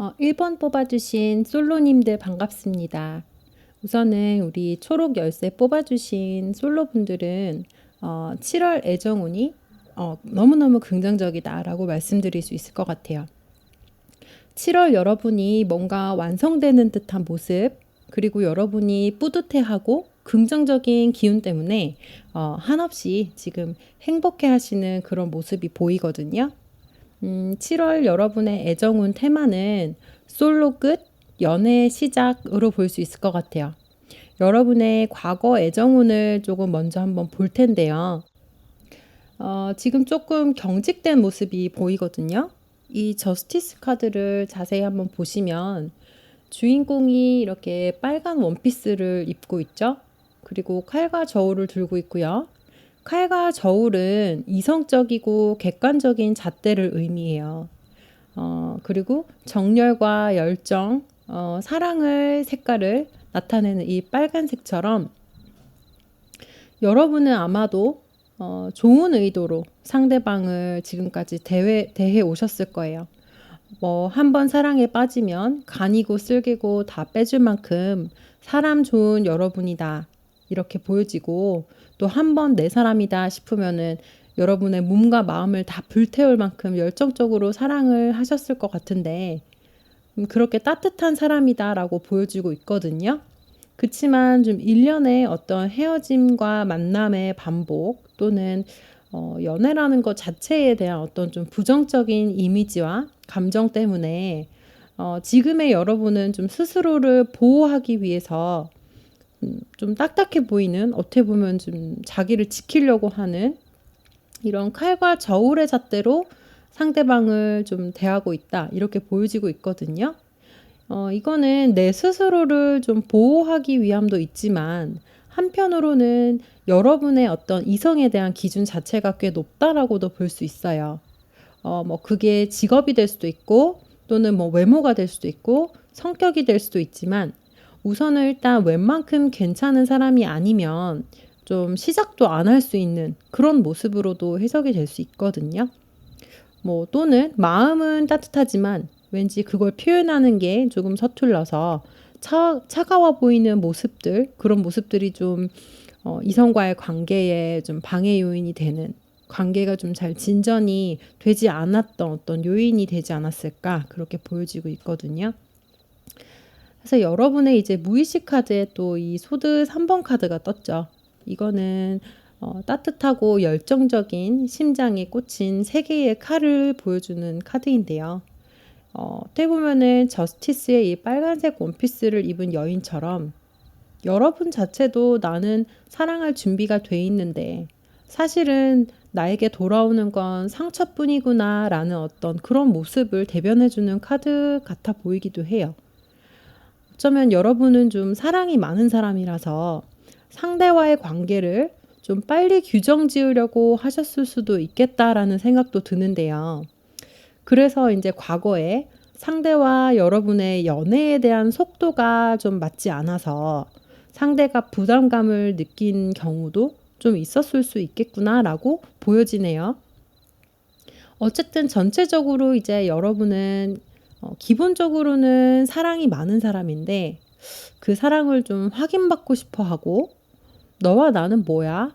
1번 뽑아주신 솔로님들 반갑습니다. 우선은 우리 초록 열쇠 뽑아주신 솔로분들은 7월 애정운이 너무너무 긍정적이다라고 말씀드릴 수 있을 것 같아요. 7월 여러분이 뭔가 완성되는 듯한 모습, 그리고 여러분이 뿌듯해하고 긍정적인 기운 때문에 한없이 지금 행복해 하시는 그런 모습이 보이거든요. 7월 여러분의 애정운 테마는 솔로 끝, 연애의 시작으로 볼 수 있을 것 같아요. 여러분의 과거 애정운을 조금 먼저 한번 볼 텐데요. 지금 조금 경직된 모습이 보이거든요. 이 저스티스 카드를 자세히 한번 보시면 주인공이 이렇게 빨간 원피스를 입고 있죠. 그리고 칼과 저울을 들고 있고요. 칼과 저울은 이성적이고 객관적인 잣대를 의미해요. 그리고 정열과 열정, 사랑의 색깔을 나타내는 이 빨간색처럼 여러분은 아마도 좋은 의도로 상대방을 지금까지 대해 오셨을 거예요. 한 번 사랑에 빠지면 간이고 쓸개고 다 빼줄 만큼 사람 좋은 여러분이다. 이렇게 보여지고 또 한 번 내 사람이다 싶으면은 여러분의 몸과 마음을 다 불태울 만큼 열정적으로 사랑을 하셨을 것 같은데 그렇게 따뜻한 사람이다라고 보여지고 있거든요. 그치만 좀 일련의 어떤 헤어짐과 만남의 반복 또는 연애라는 것 자체에 대한 어떤 좀 부정적인 이미지와 감정 때문에 지금의 여러분은 좀 스스로를 보호하기 위해서 좀 딱딱해 보이는 어떻게 보면 좀 자기를 지키려고 하는 이런 칼과 저울의 잣대로 상대방을 좀 대하고 있다 이렇게 보여지고 있거든요. 이거는 내 스스로를 좀 보호하기 위함도 있지만 한편으로는 여러분의 어떤 이성에 대한 기준 자체가 꽤 높다라고도 볼 수 있어요. 그게 직업이 될 수도 있고 또는 외모가 될 수도 있고 성격이 될 수도 있지만 우선은 일단 웬만큼 괜찮은 사람이 아니면 좀 시작도 안 할 수 있는 그런 모습으로도 해석이 될 수 있거든요. 또는 마음은 따뜻하지만 왠지 그걸 표현하는 게 조금 서툴러서 차가워 보이는 모습들, 그런 모습들이 좀 이성과의 관계에 좀 방해 요인이 되는 관계가 좀 잘 진전이 되지 않았던 어떤 요인이 되지 않았을까 그렇게 보여지고 있거든요. 그래서 여러분의 이제 무의식 카드에 또 이 소드 3번 카드가 떴죠. 이거는 따뜻하고 열정적인 심장에 꽂힌 3개의 칼을 보여주는 카드인데요. 어떻게 보면은 저스티스의 이 빨간색 원피스를 입은 여인처럼 여러분 자체도 나는 사랑할 준비가 돼 있는데 사실은 나에게 돌아오는 건 상처뿐이구나 라는 어떤 그런 모습을 대변해주는 카드 같아 보이기도 해요. 어쩌면 여러분은 좀 사랑이 많은 사람이라서 상대와의 관계를 좀 빨리 규정 지으려고 하셨을 수도 있겠다라는 생각도 드는데요. 그래서 이제 과거에 상대와 여러분의 연애에 대한 속도가 좀 맞지 않아서 상대가 부담감을 느낀 경우도 좀 있었을 수 있겠구나라고 보여지네요. 어쨌든 전체적으로 이제 여러분은 기본적으로는 사랑이 많은 사람인데 그 사랑을 좀 확인받고 싶어 하고 너와 나는 뭐야?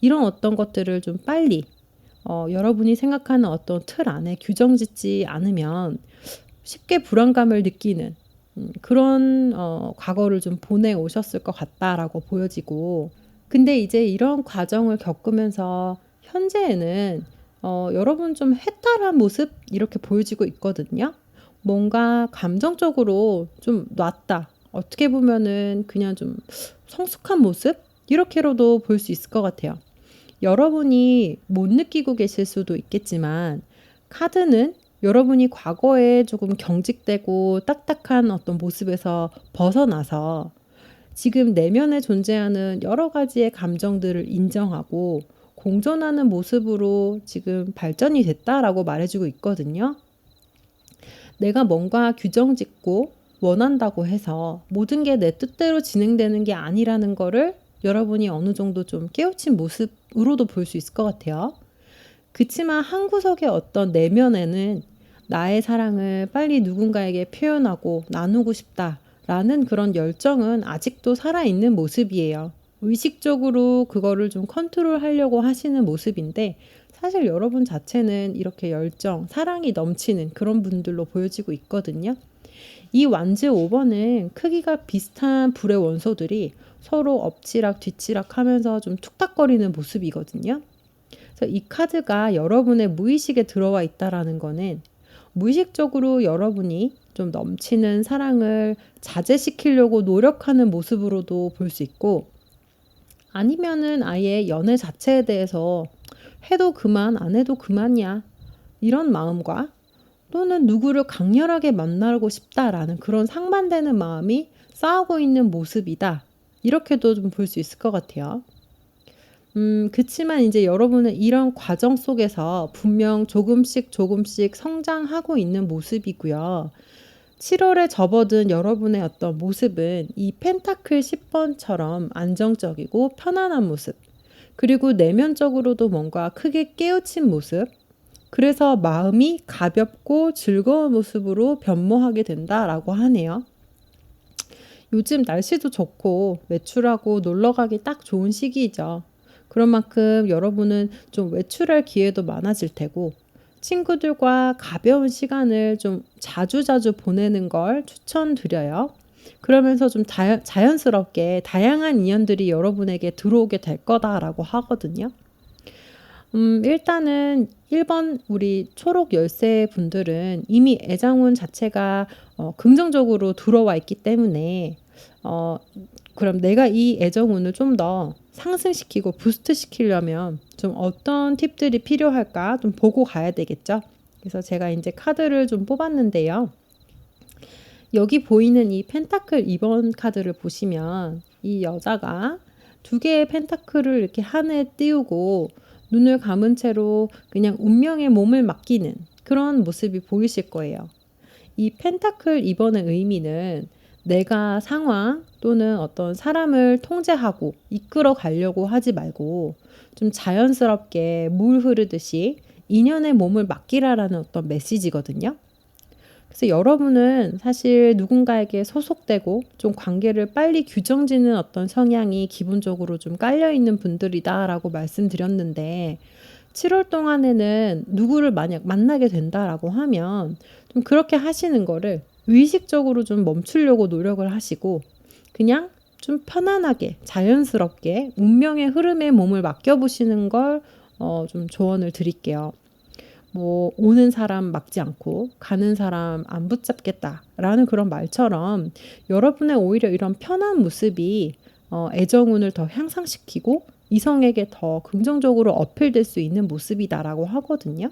이런 어떤 것들을 좀 빨리 여러분이 생각하는 어떤 틀 안에 규정 짓지 않으면 쉽게 불안감을 느끼는 그런 과거를 좀 보내 오셨을 것 같다라고 보여지고 근데 이제 이런 과정을 겪으면서 현재에는 여러분 좀 해탈한 모습 이렇게 보여지고 있거든요. 뭔가 감정적으로 좀 놨다. 어떻게 보면은 그냥 좀 성숙한 모습 이렇게로도 볼 수 있을 것 같아요. 여러분이 못 느끼고 계실 수도 있겠지만 카드는 여러분이 과거에 조금 경직되고 딱딱한 어떤 모습에서 벗어나서 지금 내면에 존재하는 여러 가지의 감정들을 인정하고 공존하는 모습으로 지금 발전이 됐다라고 말해주고 있거든요. 내가 뭔가 규정 짓고 원한다고 해서 모든 게 내 뜻대로 진행되는 게 아니라는 거를 여러분이 어느 정도 좀 깨우친 모습으로도 볼 수 있을 것 같아요. 그치만 한 구석의 어떤 내면에는 나의 사랑을 빨리 누군가에게 표현하고 나누고 싶다라는 그런 열정은 아직도 살아있는 모습이에요. 의식적으로 그거를 좀 컨트롤하려고 하시는 모습인데 사실 여러분 자체는 이렇게 열정, 사랑이 넘치는 그런 분들로 보여지고 있거든요. 이 완즈 5번은 크기가 비슷한 불의 원소들이 서로 엎치락 뒤치락 하면서 좀 툭탁거리는 모습이거든요. 그래서 이 카드가 여러분의 무의식에 들어와 있다라는 거는 무의식적으로 여러분이 좀 넘치는 사랑을 자제시키려고 노력하는 모습으로도 볼 수 있고 아니면은 아예 연애 자체에 대해서 해도 그만, 안 해도 그만이야. 이런 마음과 또는 누구를 강렬하게 만나고 싶다라는 그런 상반되는 마음이 싸우고 있는 모습이다. 이렇게도 좀 볼 수 있을 것 같아요. 그치만 이제 여러분은 이런 과정 속에서 분명 조금씩 조금씩 성장하고 있는 모습이고요. 7월에 접어든 여러분의 어떤 모습은 이 펜타클 10번처럼 안정적이고 편안한 모습, 그리고 내면적으로도 뭔가 크게 깨우친 모습, 그래서 마음이 가볍고 즐거운 모습으로 변모하게 된다라고 하네요. 요즘 날씨도 좋고 외출하고 놀러 가기 딱 좋은 시기이죠. 그런 만큼 여러분은 좀 외출할 기회도 많아질 테고 친구들과 가벼운 시간을 좀 자주자주 보내는 걸 추천드려요. 그러면서 좀 자연스럽게 다양한 인연들이 여러분에게 들어오게 될 거다라고 하거든요. 일단은 1번 우리 초록 열쇠 분들은 이미 애장운 자체가 긍정적으로 들어와 있기 때문에 어 그럼 내가 이 애정운을 좀 더 상승시키고 부스트 시키려면 좀 어떤 팁들이 필요할까 좀 보고 가야 되겠죠. 그래서 제가 인제 카드를 좀 뽑았는데요. 여기 보이는 이 펜타클 2번 카드를 보시면 이 여자가 두 개의 펜타클을 이렇게 한에 띄우고 눈을 감은 채로 그냥 운명의 몸을 맡기는 그런 모습이 보이실 거예요. 이 펜타클 2번의 의미는 내가 상황 또는 어떤 사람을 통제하고 이끌어 가려고 하지 말고 좀 자연스럽게 물 흐르듯이 인연의 몸을 맡기라라는 어떤 메시지거든요. 그래서 여러분은 사실 누군가에게 소속되고 좀 관계를 빨리 규정짓는 어떤 성향이 기본적으로 좀 깔려 있는 분들이다라고 말씀드렸는데 7월 동안에는 누구를 만약 만나게 된다라고 하면 좀 그렇게 하시는 거를 의식적으로 좀 멈추려고 노력을 하시고 그냥 좀 편안하게 자연스럽게 운명의 흐름에 몸을 맡겨 보시는 걸 좀 조언을 드릴게요. 뭐 오는 사람 막지 않고 가는 사람 안 붙잡겠다라는 그런 말처럼 여러분의 오히려 이런 편한 모습이 애정운을 더 향상시키고 이성에게 더 긍정적으로 어필될 수 있는 모습이다라고 하거든요.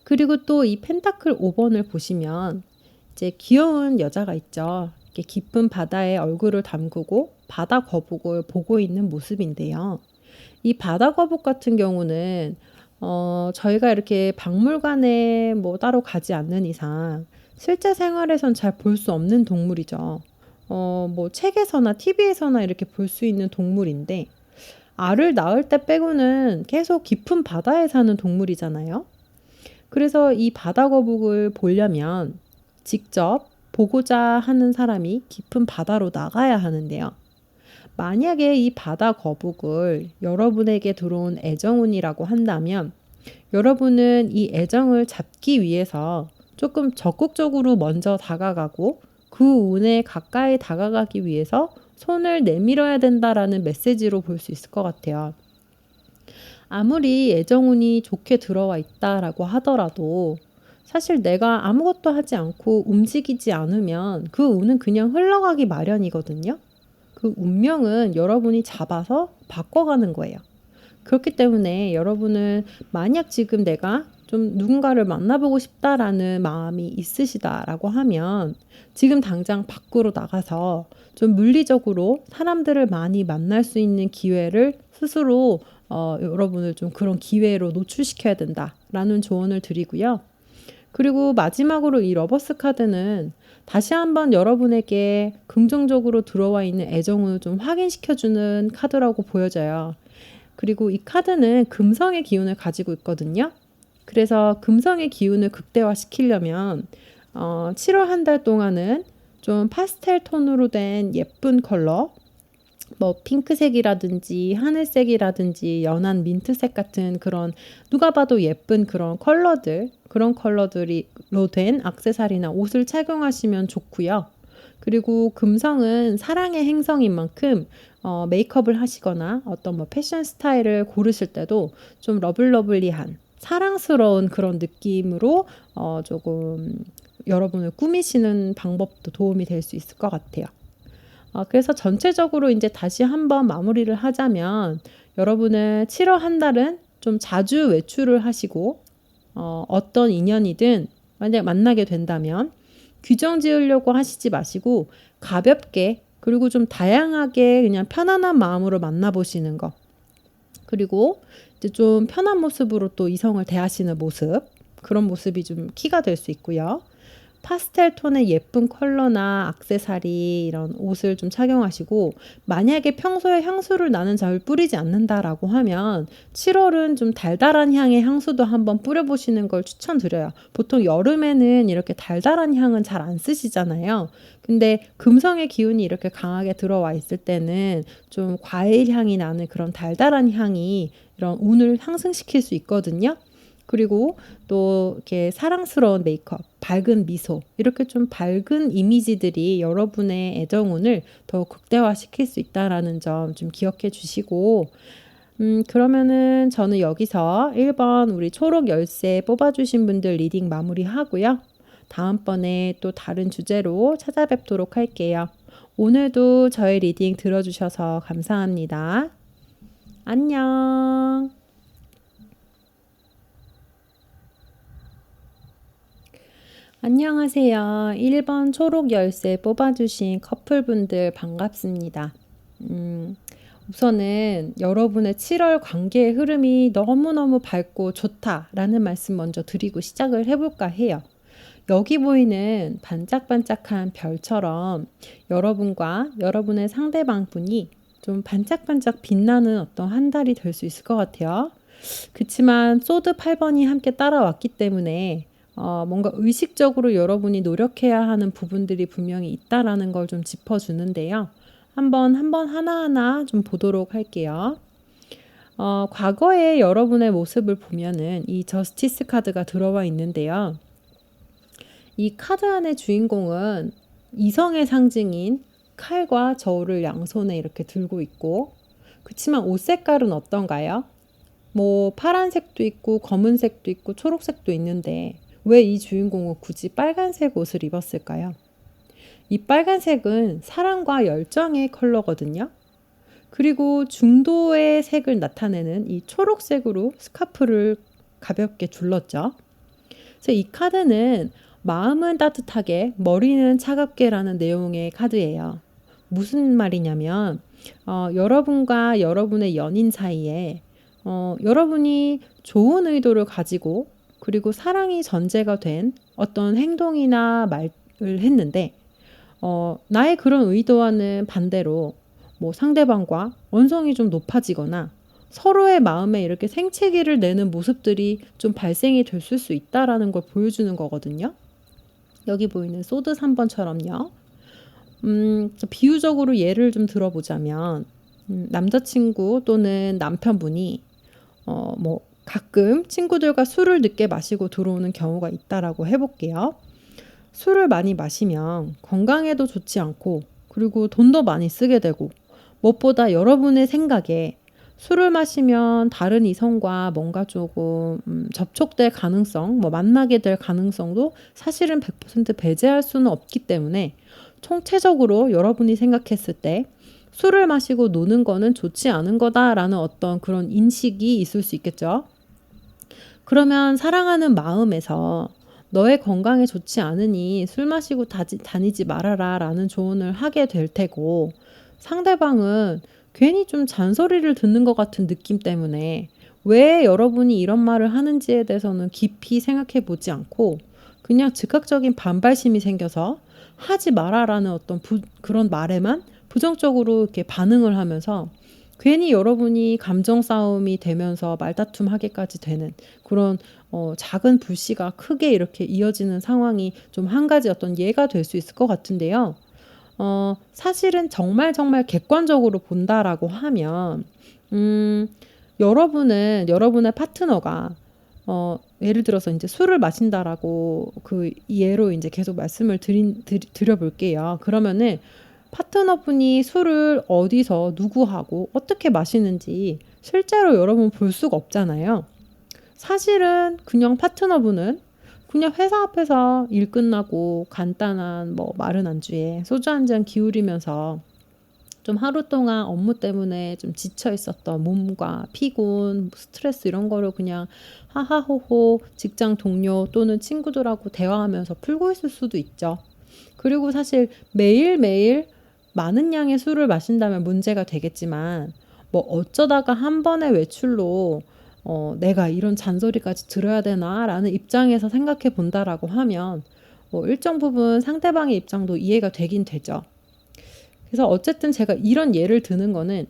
그리고 또 이 펜타클 5번을 보시면 이제 귀여운 여자가 있죠. 이렇게 깊은 바다에 얼굴을 담그고 바다 거북을 보고 있는 모습인데요. 이 바다 거북 같은 경우는 저희가 이렇게 박물관에 뭐 따로 가지 않는 이상 실제 생활에선 잘 볼 수 없는 동물이죠. 뭐 책에서나 TV에서나 이렇게 볼 수 있는 동물인데 알을 낳을 때 빼고는 계속 깊은 바다에 사는 동물이잖아요. 그래서 이 바다 거북을 보려면 직접 보고자 하는 사람이 깊은 바다로 나가야 하는데요. 만약에 이 바다 거북을 여러분에게 들어온 애정운이라고 한다면 여러분은 이 애정을 잡기 위해서 조금 적극적으로 먼저 다가가고 그 운에 가까이 다가가기 위해서 손을 내밀어야 된다라는 메시지로 볼 수 있을 것 같아요. 아무리 애정운이 좋게 들어와 있다라고 하더라도 사실 내가 아무것도 하지 않고 움직이지 않으면 그 운은 그냥 흘러가기 마련이거든요. 그 운명은 여러분이 잡아서 바꿔가는 거예요. 그렇기 때문에 여러분은 만약 지금 내가 좀 누군가를 만나보고 싶다라는 마음이 있으시다라고 하면 지금 당장 밖으로 나가서 좀 물리적으로 사람들을 많이 만날 수 있는 기회를 스스로 여러분을 좀 그런 기회로 노출시켜야 된다라는 조언을 드리고요. 그리고 마지막으로 이 러버스 카드는 다시 한번 여러분에게 긍정적으로 들어와 있는 애정을 좀 확인시켜주는 카드라고 보여져요. 그리고 이 카드는 금성의 기운을 가지고 있거든요. 그래서 금성의 기운을 극대화시키려면 7월 한 달 동안은 좀 파스텔 톤으로 된 예쁜 컬러, 뭐 핑크색이라든지 하늘색이라든지 연한 민트색 같은 그런 누가 봐도 예쁜 그런 그런 컬러들로 된 액세서리나 옷을 착용하시면 좋고요. 그리고 금성은 사랑의 행성인 만큼 메이크업을 하시거나 어떤 뭐 패션 스타일을 고르실 때도 좀 러블러블리한 사랑스러운 그런 느낌으로 조금 여러분을 꾸미시는 방법도 도움이 될 수 있을 것 같아요. 그래서 전체적으로 이제 다시 한번 마무리를 하자면 여러분은 7월 한 달은 좀 자주 외출을 하시고 어떤 인연이든 만약 만나게 된다면 규정 지으려고 하시지 마시고 가볍게 그리고 좀 다양하게 그냥 편안한 마음으로 만나보시는 거. 그리고 이제 좀 편한 모습으로 또 이성을 대하시는 모습. 그런 모습이 좀 키가 될 수 있고요. 파스텔 톤의 예쁜 컬러나 액세서리 이런 옷을 좀 착용하시고 만약에 평소에 향수를 나는 잘 뿌리지 않는다라고 하면 7월은 좀 달달한 향의 향수도 한번 뿌려보시는 걸 추천드려요. 보통 여름에는 이렇게 달달한 향은 잘 안 쓰시잖아요. 근데 금성의 기운이 이렇게 강하게 들어와 있을 때는 좀 과일 향이 나는 그런 달달한 향이 이런 운을 상승시킬 수 있거든요. 그리고 또 이렇게 사랑스러운 메이크업, 밝은 미소, 이렇게 좀 밝은 이미지들이 여러분의 애정운을 더 극대화시킬 수 있다라는 점 좀 기억해 주시고, 그러면은 저는 여기서 1번 우리 초록 열쇠 뽑아주신 분들 리딩 마무리하고요. 다음번에 또 다른 주제로 찾아뵙도록 할게요. 오늘도 저의 리딩 들어주셔서 감사합니다. 안녕. 안녕하세요. 1번 초록 열쇠 뽑아주신 커플분들 반갑습니다. 우선은 여러분의 7월 관계의 흐름이 너무너무 밝고 좋다라는 말씀 먼저 드리고 시작을 해볼까 해요. 여기 보이는 반짝반짝한 별처럼 여러분과 여러분의 상대방 분이 좀 반짝반짝 빛나는 어떤 한 달이 될 수 있을 것 같아요. 그치만 소드 8번이 함께 따라왔기 때문에 뭔가 의식적으로 여러분이 노력해야 하는 부분들이 분명히 있다라는 걸 좀 짚어주는데요. 한번 하나하나 좀 보도록 할게요. 과거의 여러분의 모습을 보면은 이 저스티스 카드가 들어와 있는데요. 이 카드 안의 주인공은 이성의 상징인 칼과 저울을 양손에 이렇게 들고 있고, 그치만 옷 색깔은 어떤가요? 뭐 파란색도 있고 검은색도 있고 초록색도 있는데 왜 이 주인공은 굳이 빨간색 옷을 입었을까요? 이 빨간색은 사랑과 열정의 컬러거든요. 그리고 중도의 색을 나타내는 이 초록색으로 스카프를 가볍게 둘렀죠. 그래서 이 카드는 마음은 따뜻하게 머리는 차갑게라는 내용의 카드예요. 무슨 말이냐면 여러분과 여러분의 연인 사이에 여러분이 좋은 의도를 가지고 그리고 사랑이 전제가 된 어떤 행동이나 말을 했는데 나의 그런 의도와는 반대로 뭐 상대방과 언성이 좀 높아지거나 서로의 마음에 이렇게 생채기를 내는 모습들이 좀 발생이 됐을 수 있다라는 걸 보여주는 거거든요. 여기 보이는 소드 3번처럼요. 비유적으로 예를 좀 들어보자면 남자친구 또는 남편분이 뭐 가끔 친구들과 술을 늦게 마시고 들어오는 경우가 있다라고 해볼게요. 술을 많이 마시면 건강에도 좋지 않고 그리고 돈도 많이 쓰게 되고 무엇보다 여러분의 생각에 술을 마시면 다른 이성과 뭔가 조금 접촉될 가능성, 뭐 만나게 될 가능성도 사실은 100% 배제할 수는 없기 때문에 총체적으로 여러분이 생각했을 때 술을 마시고 노는 거는 좋지 않은 거다라는 어떤 그런 인식이 있을 수 있겠죠. 그러면 사랑하는 마음에서 너의 건강에 좋지 않으니 술 마시고 다니지 말아라 라는 조언을 하게 될 테고, 상대방은 괜히 좀 잔소리를 듣는 것 같은 느낌 때문에 왜 여러분이 이런 말을 하는지에 대해서는 깊이 생각해 보지 않고 그냥 즉각적인 반발심이 생겨서 하지 마라라는 어떤 그런 말에만 부정적으로 이렇게 반응을 하면서 괜히 여러분이 감정 싸움이 되면서 말다툼하게까지 되는 그런 작은 불씨가 크게 이렇게 이어지는 상황이 좀 한 가지 어떤 예가 될 수 있을 것 같은데요. 사실은 정말 정말 객관적으로 본다라고 하면 음 여러분의 파트너가 예를 들어서 인제 술을 마신다라고 그 예로 인제 계속 말씀을 드려 볼게요. 그러면은 파트너분이 술을 어디서 누구하고 어떻게 마시는지 실제로 여러분 볼 수가 없잖아요. 사실은 그냥 파트너분은 그냥 회사 앞에서 일 끝나고 간단한 뭐 마른 안주에 소주 한 잔 기울이면서 좀 하루 동안 업무 때문에 좀 지쳐 있었던 몸과 피곤, 스트레스 이런 거를 그냥 하하호호 직장 동료 또는 친구들하고 대화하면서 풀고 있을 수도 있죠. 그리고 사실 매일매일 많은 양의 술을 마신다면 문제가 되겠지만 뭐 어쩌다가 한 번의 외출로 '내가 이런 잔소리까지 들어야 되나?'라는 입장에서 생각해 본다라고 하면 뭐 일정 부분 상대방의 입장도 이해가 되긴 되죠. 그래서 어쨌든 제가 이런 예를 드는 거는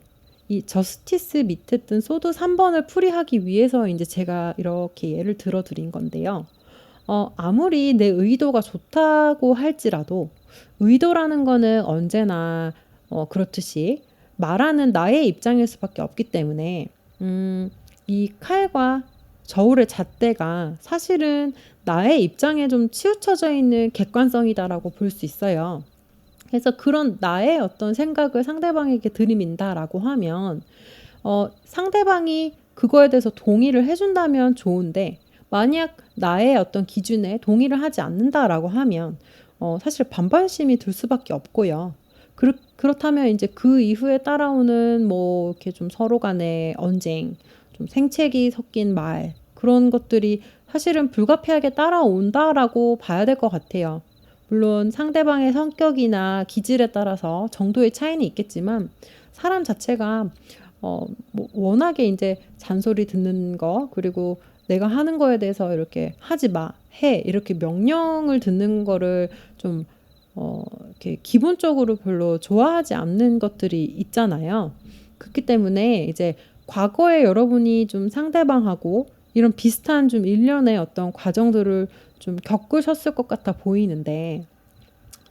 이 저스티스 밑에 뜬 소드 3 번을 풀이하기 위해서 인제 제가 이렇게 예를 들어 드린 건데요. 아무리 내 의도가 좋다고 할지라도 의도라는 거는 언제나 그렇듯이 말하는 나의 입장일 수밖에 없기 때문에 이 칼과 저울의 잣대가 사실은 나의 입장에 좀 치우쳐져 있는 객관성이다라고 볼 수 있어요. 그래서 그런 나의 어떤 생각을 상대방에게 들이민다라고 하면 상대방이 그거에 대해서 동의를 해 준다면 좋은데 만약 나의 어떤 기준에 동의를 하지 않는다라고 하면 사실 반발심이 들 수밖에 없고요. 그렇다면 인제 그 이후에 따라오는 뭐 이렇게 좀 서로 간의 언쟁, 좀 생채기 섞인 말 그런 것들이 사실은 불가피하게 따라온다라고 봐야 될 것 같아요. 물론 상대방의 성격이나 기질에 따라서 정도의 차이는 있겠지만 사람 자체가 뭐 워낙에 인제 잔소리 듣는 거 그리고 내가 하는 거에 대해서 이렇게 "하지 마. 해." 이렇게 명령을 듣는 거를 좀 이렇게 기본적으로 별로 좋아하지 않는 것들이 있잖아요. 그렇기 때문에 이제 과거에 여러분이 좀 상대방하고 이런 비슷한 좀 일련의 어떤 과정들을 좀 겪으셨을 것 같아 보이는데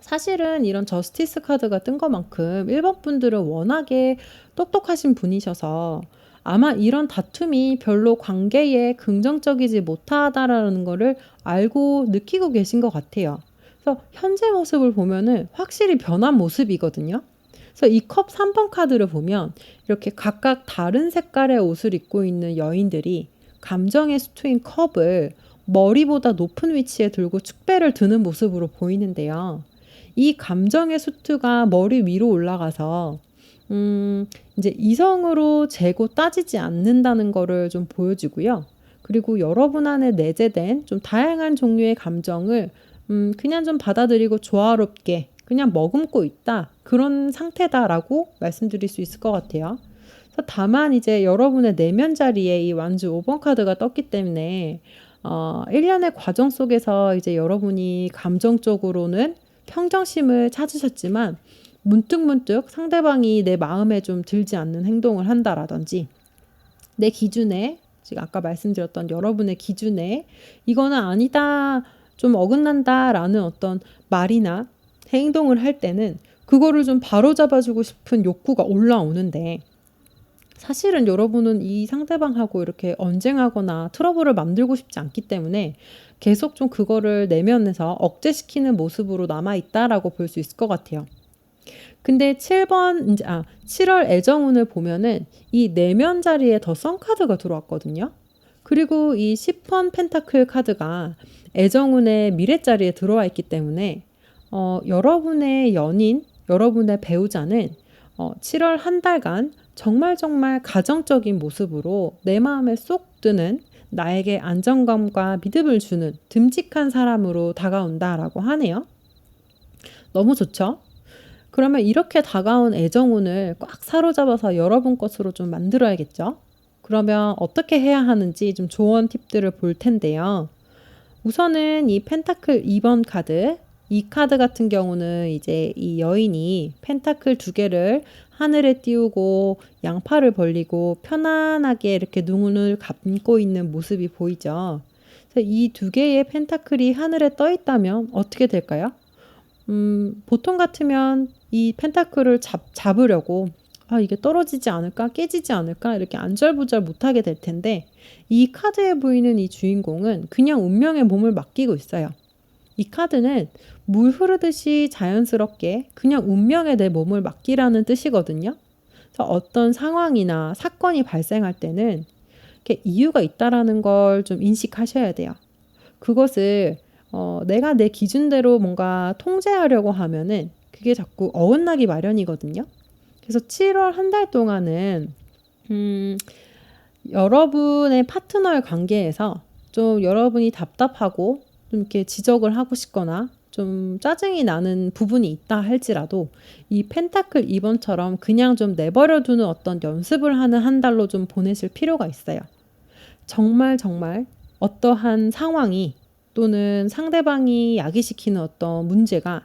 사실은 이런 저스티스 카드가 뜬 것만큼 일본 분들은 워낙에 똑똑하신 분이셔서 아마 이런 다툼이 별로 관계에 긍정적이지 못하다라는 거를 알고 느끼고 계신 것 같아요. 그래서 현재 모습을 보면은 확실히 변한 모습이거든요. 그래서 이 컵 3번 카드를 보면 이렇게 각각 다른 색깔의 옷을 입고 있는 여인들이 감정의 수투인 컵을 머리보다 높은 위치에 들고 축배를 드는 모습으로 보이는데요. 이 감정의 수트가 머리 위로 올라가서 인제 이성으로 재고 따지지 않는다는 거를 좀 보여주고요. 그리고 여러분 안에 내재된 좀 다양한 종류의 감정을 그냥 좀 받아들이고 조화롭게 그냥 머금고 있다. 그런 상태다라고 말씀드릴 수 있을 것 같아요. 그래서 다만 이제 여러분의 내면 자리에 이 완주 5번 카드가 떴기 때문에 일련의 과정 속에서 이제 여러분이 감정적으로는 평정심을 찾으셨지만 문득문득 상대방이 내 마음에 좀 들지 않는 행동을 한다라든지 내 기준에 지금 아까 말씀드렸던 여러분의 기준에 '이거는 아니다. 좀 어긋난다.'라는 어떤 말이나 행동을 할 때는 그거를 좀 바로잡아 주고 싶은 욕구가 올라오는데 사실은 여러분은 이 상대방하고 이렇게 언쟁하거나 트러블을 만들고 싶지 않기 때문에 계속 좀 그거를 내면에서 억제시키는 모습으로 남아 있다라고 볼 수 있을 것 같아요. 근데 7번 인제 7월 애정운을 보면은 이 내면 자리에 더 선 카드가 들어왔거든요. 그리고 이 10번 펜타클 카드가 애정운의 미래 자리에 들어와 있기 때문에 여러분의 연인, 여러분의 배우자는 7월 한 달간 정말 정말 가정적인 모습으로 내 마음에 쏙 드는 나에게 안정감과 믿음을 주는 듬직한 사람으로 다가온다라고 하네요. 너무 좋죠? 그러면 이렇게 다가온 애정운을 꽉 사로잡아서 여러분 것으로 좀 만들어야겠죠? 그러면 어떻게 해야 하는지 좀 조언 팁들을 볼 텐데요. 우선은 이 펜타클 2번 카드 이 카드 같은 경우는 이제 이 여인이 펜타클 두 개를 하늘에 띄우고 양팔을 벌리고 편안하게 이렇게 눈을 감고 있는 모습이 보이죠. 그래서 이 두 개의 펜타클이 하늘에 떠 있다면 어떻게 될까요? 보통 같으면 이 펜타클을 잡으려고 이게 떨어지지 않을까? 깨지지 않을까? 이렇게 안절부절 못하게 될 텐데 이 카드에 보이는 이 주인공은 그냥 운명의 몸을 맡기고 있어요. 이 카드는 물 흐르듯이 자연스럽게 그냥 운명에 내 몸을 맡기라는 뜻이거든요. 그래서 어떤 상황이나 사건이 발생할 때는 이렇게 이유가 있다라는 걸 좀 인식하셔야 돼요. 그것을 내가 내 기준대로 뭔가 통제하려고 하면은 그게 자꾸 어긋나기 마련이거든요. 그래서 7월 한 달 동안은 여러분의 파트너의 관계에서 좀 여러분이 답답하고 좀 이렇게 지적을 하고 싶거나 좀 짜증이 나는 부분이 있다 할지라도 이 펜타클 2번처럼 그냥 좀 내버려 두는 어떤 연습을 하는 한 달로 좀 보내실 필요가 있어요. 정말 어떠한 상황이 또는 상대방이 야기시키는 어떤 문제가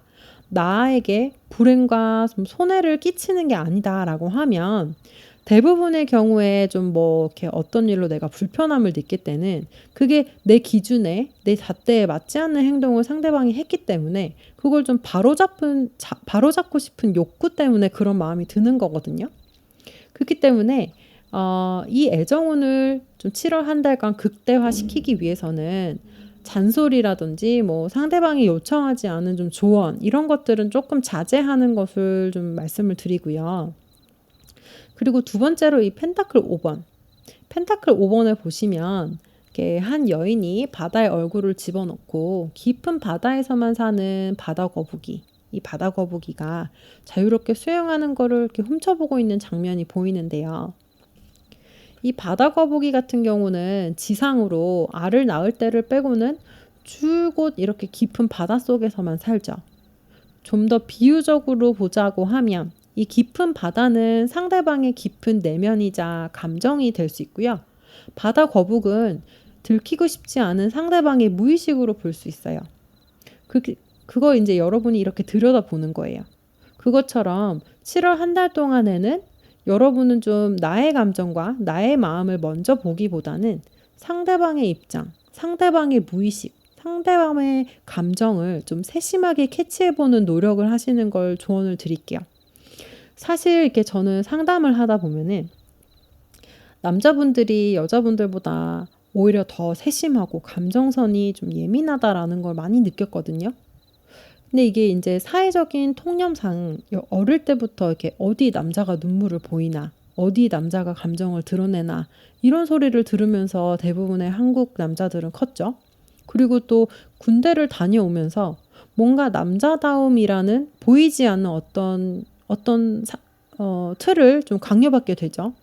나에게 불행과 좀 손해를 끼치는 게 아니다라고 하면 대부분의 경우에 좀 이렇게 어떤 일로 내가 불편함을 느낄 때는 그게 내 기준에 내 잣대에 맞지 않는 행동을 상대방이 했기 때문에 그걸 좀 바로잡고 싶은 욕구 때문에 그런 마음이 드는 거거든요. 그렇기 때문에 이 애정운을 좀 7월 한 달간 극대화시키기 위해서는 잔소리라든지 상대방이 요청하지 않은 좀 조언 이런 것들은 조금 자제하는 것을 좀 말씀을 드리고요. 그리고 두 번째로 이 펜타클 5번. 펜타클 5번을 보시면 이렇게 한 여인이 바다에 얼굴을 집어넣고 깊은 바다에서만 사는 바다 거북이. 이 바다 거북이가 자유롭게 수영하는 거를 이렇게 훔쳐보고 있는 장면이 보이는데요. 이 바다 거북이 같은 경우는 지상으로 알을 낳을 때를 빼고는 줄곧 이렇게 깊은 바닷속에서만 살죠. 좀 더 비유적으로 보자고 하면 이 깊은 바다는 상대방의 깊은 내면이자 감정이 될 수 있고요. 바다 거북은 들키고 싶지 않은 상대방의 무의식으로 볼 수 있어요. 그거 이제 여러분이 이렇게 들여다보는 거예요. 그것처럼 7월 한 달 동안에는 여러분은 좀 나의 감정과 나의 마음을 먼저 보기보다는 상대방의 입장, 상대방의 무의식, 상대방의 감정을 좀 세심하게 캐치해보는 노력을 하시는 걸 조언을 드릴게요. 사실 이렇게 저는 상담을 하다 보면은 남자분들이 여자분들보다 오히려 더 세심하고 감정선이 좀 예민하다라는 걸 많이 느꼈거든요. 근데 이게 이제 사회적인 통념상 어릴 때부터 이렇게 어디 남자가 눈물을 보이나, 어디 남자가 감정을 드러내나 이런 소리를 들으면서 대부분의 한국 남자들은 컸죠. 그리고 또 군대를 다녀오면서 뭔가 남자다움이라는 보이지 않는 어떤 틀을 좀 강요받게 되죠.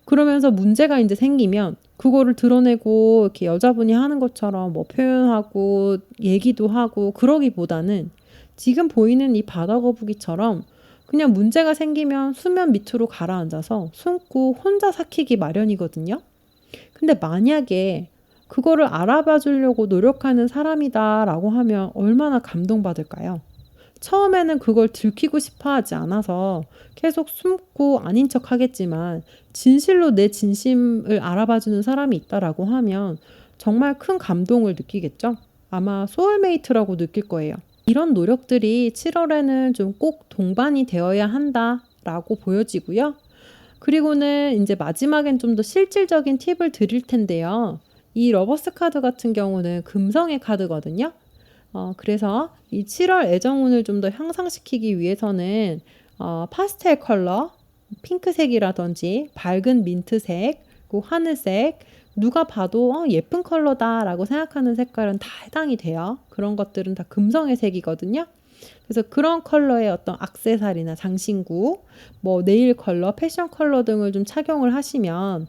그러면서 문제가 이제 생기면 그거를 드러내고 이렇게 여자분이 하는 것처럼 표현하고 얘기도 하고 그러기보다는 지금 보이는 이 바다 거북이처럼 그냥 문제가 생기면 수면 밑으로 가라앉아서 숨고 혼자 삭히기 마련이거든요. 근데 만약에 그거를 알아봐 주려고 노력하는 사람이다라고 하면 얼마나 감동받을까요? 처음에는 그걸 들키고 싶어 하지 않아서 계속 숨고 아닌 척 하겠지만 진실로 내 진심을 알아봐주는 사람이 있다라고 하면 정말 큰 감동을 느끼겠죠? 아마 소울메이트라고 느낄 거예요. 이런 노력들이 7월에는 좀 꼭 동반이 되어야 한다라고 보여지고요. 그리고는 이제 마지막엔 좀 더 실질적인 팁을 드릴 텐데요. 이 러버스 카드 같은 경우는 금성의 카드거든요. 그래서 이 7월 애정운을 좀 더 향상시키기 위해서는 파스텔 컬러, 핑크색이라든지 밝은 민트색, 그리고 하늘색, 누가 봐도 예쁜 컬러다라고 생각하는 색깔은 다 해당이 돼요. 그런 것들은 다 금성의 색이거든요. 그래서 그런 컬러의 어떤 액세서리나 장신구, 네일 컬러, 패션 컬러 등을 좀 착용을 하시면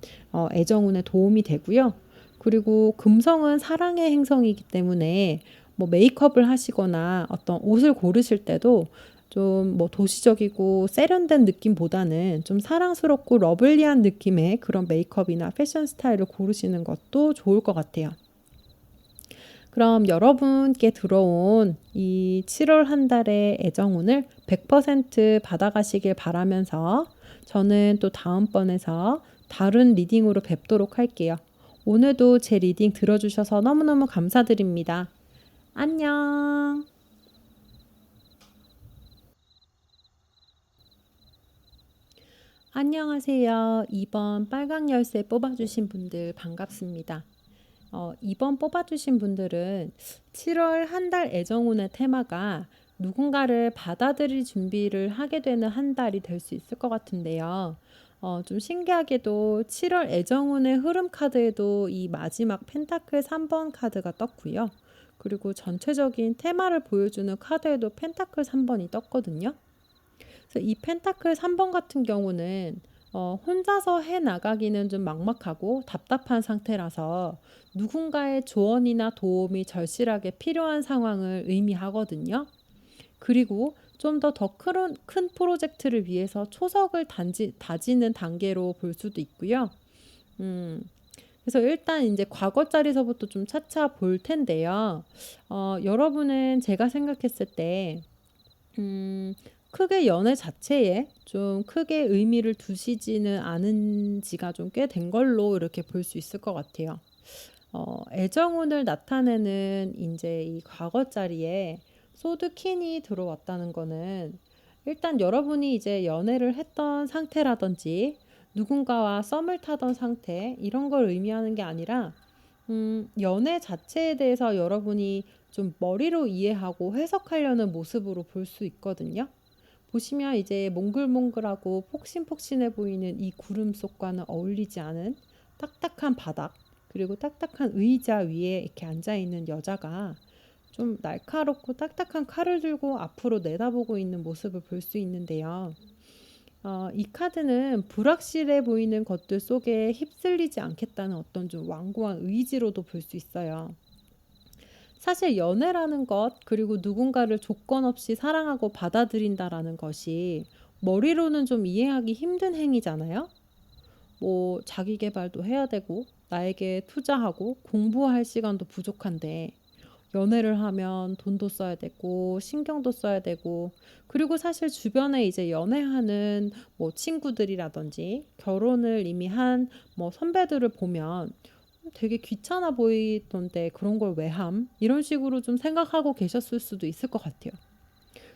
애정운에 도움이 되고요. 그리고 금성은 사랑의 행성이기 때문에 메이크업을 하시거나 어떤 옷을 고르실 때도 좀 도시적이고 세련된 느낌보다는 좀 사랑스럽고 러블리한 느낌의 그런 메이크업이나 패션 스타일을 고르시는 것도 좋을 것 같아요. 그럼 여러분께 들어온 이 7월 한 달의 애정운을 100% 받아가시길 바라면서 저는 또 다음번에서 다른 리딩으로 뵙도록 할게요. 오늘도 제 리딩 들어주셔서 너무너무 감사드립니다. 안녕. 안녕하세요. 2번 빨강 열쇠 뽑아주신 분들 반갑습니다. 이번 뽑아주신 분들은 7월 한 달 애정운의 테마가 누군가를 받아들일 준비를 하게 되는 한 달이 될 수 있을 것 같은데요. 좀 신기하게도 7월 애정운의 흐름 카드에도 이 마지막 펜타클 3번 카드가 떴고요. 그리고 전체적인 테마를 보여주는 카드에도 펜타클 3번이 떴거든요. 그래서 이 펜타클 3번 같은 경우는 혼자서 해 나가기는 좀 막막하고 답답한 상태라서 누군가의 조언이나 도움이 절실하게 필요한 상황을 의미하거든요. 그리고 좀 더 큰 프로젝트를 위해서 초석을 다지는 단계로 볼 수도 있고요. 음, 그래서 일단 이제 과거 자리서부터 좀 차차 볼 텐데요. 여러분은 제가 생각했을 때 음 크게 연애 자체에 좀 크게 의미를 두시지는 않은 지가 좀 꽤 된 걸로 이렇게 볼 수 있을 것 같아요. 애정운을 나타내는 인제 이 과거 자리에 소드 퀸이 들어왔다는 거는 일단 여러분이 이제 연애를 했던 상태라든지 누군가와 썸을 타던 상태 이런 걸 의미하는 게 아니라 연애 자체에 대해서 여러분이 좀 머리로 이해하고 해석하려는 모습으로 볼 수 있거든요. 보시면 이제 몽글몽글하고 폭신폭신해 보이는 이 구름 속과는 어울리지 않은 딱딱한 바닥, 그리고 딱딱한 의자 위에 이렇게 앉아 있는 여자가 좀 날카롭고 딱딱한 칼을 들고 앞으로 내다보고 있는 모습을 볼 수 있는데요. 이 카드는 불확실해 보이는 것들 속에 휩쓸리지 않겠다는 어떤 좀 완고한 의지로도 볼 수 있어요. 사실 연애라는 것, 그리고 누군가를 조건 없이 사랑하고 받아들인다라는 것이 머리로는 좀 이해하기 힘든 행위잖아요. 뭐 자기 개발도 해야 되고 나에게 투자하고 공부할 시간도 부족한데 연애를 하면 돈도 써야 되고 신경도 써야 되고 그리고 사실 주변에 이제 연애하는 뭐 친구들이라든지 결혼을 이미 한 뭐 선배들을 보면 되게 귀찮아 보이던데 그런 걸 왜 함? 이런 식으로 좀 생각하고 계셨을 수도 있을 것 같아요.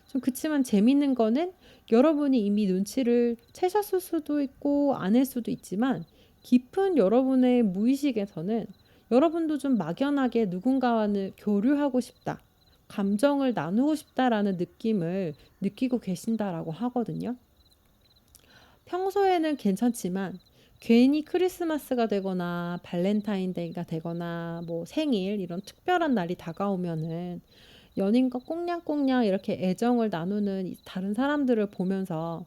좀 그치만 재밌는 거는 여러분이 이미 눈치를 채셨을 수도 있고 아닐 수도 있지만 깊은 여러분의 무의식에서는 여러분도 좀 막연하게 누군가와는 교류하고 싶다. 감정을 나누고 싶다라는 느낌을 느끼고 계신다라고 하거든요. 평소에는 괜찮지만 괜히 크리스마스가 되거나 발렌타인데이가 되거나 뭐 생일 이런 특별한 날이 다가오면은 연인과 꽁냥꽁냥 이렇게 애정을 나누는 다른 사람들을 보면서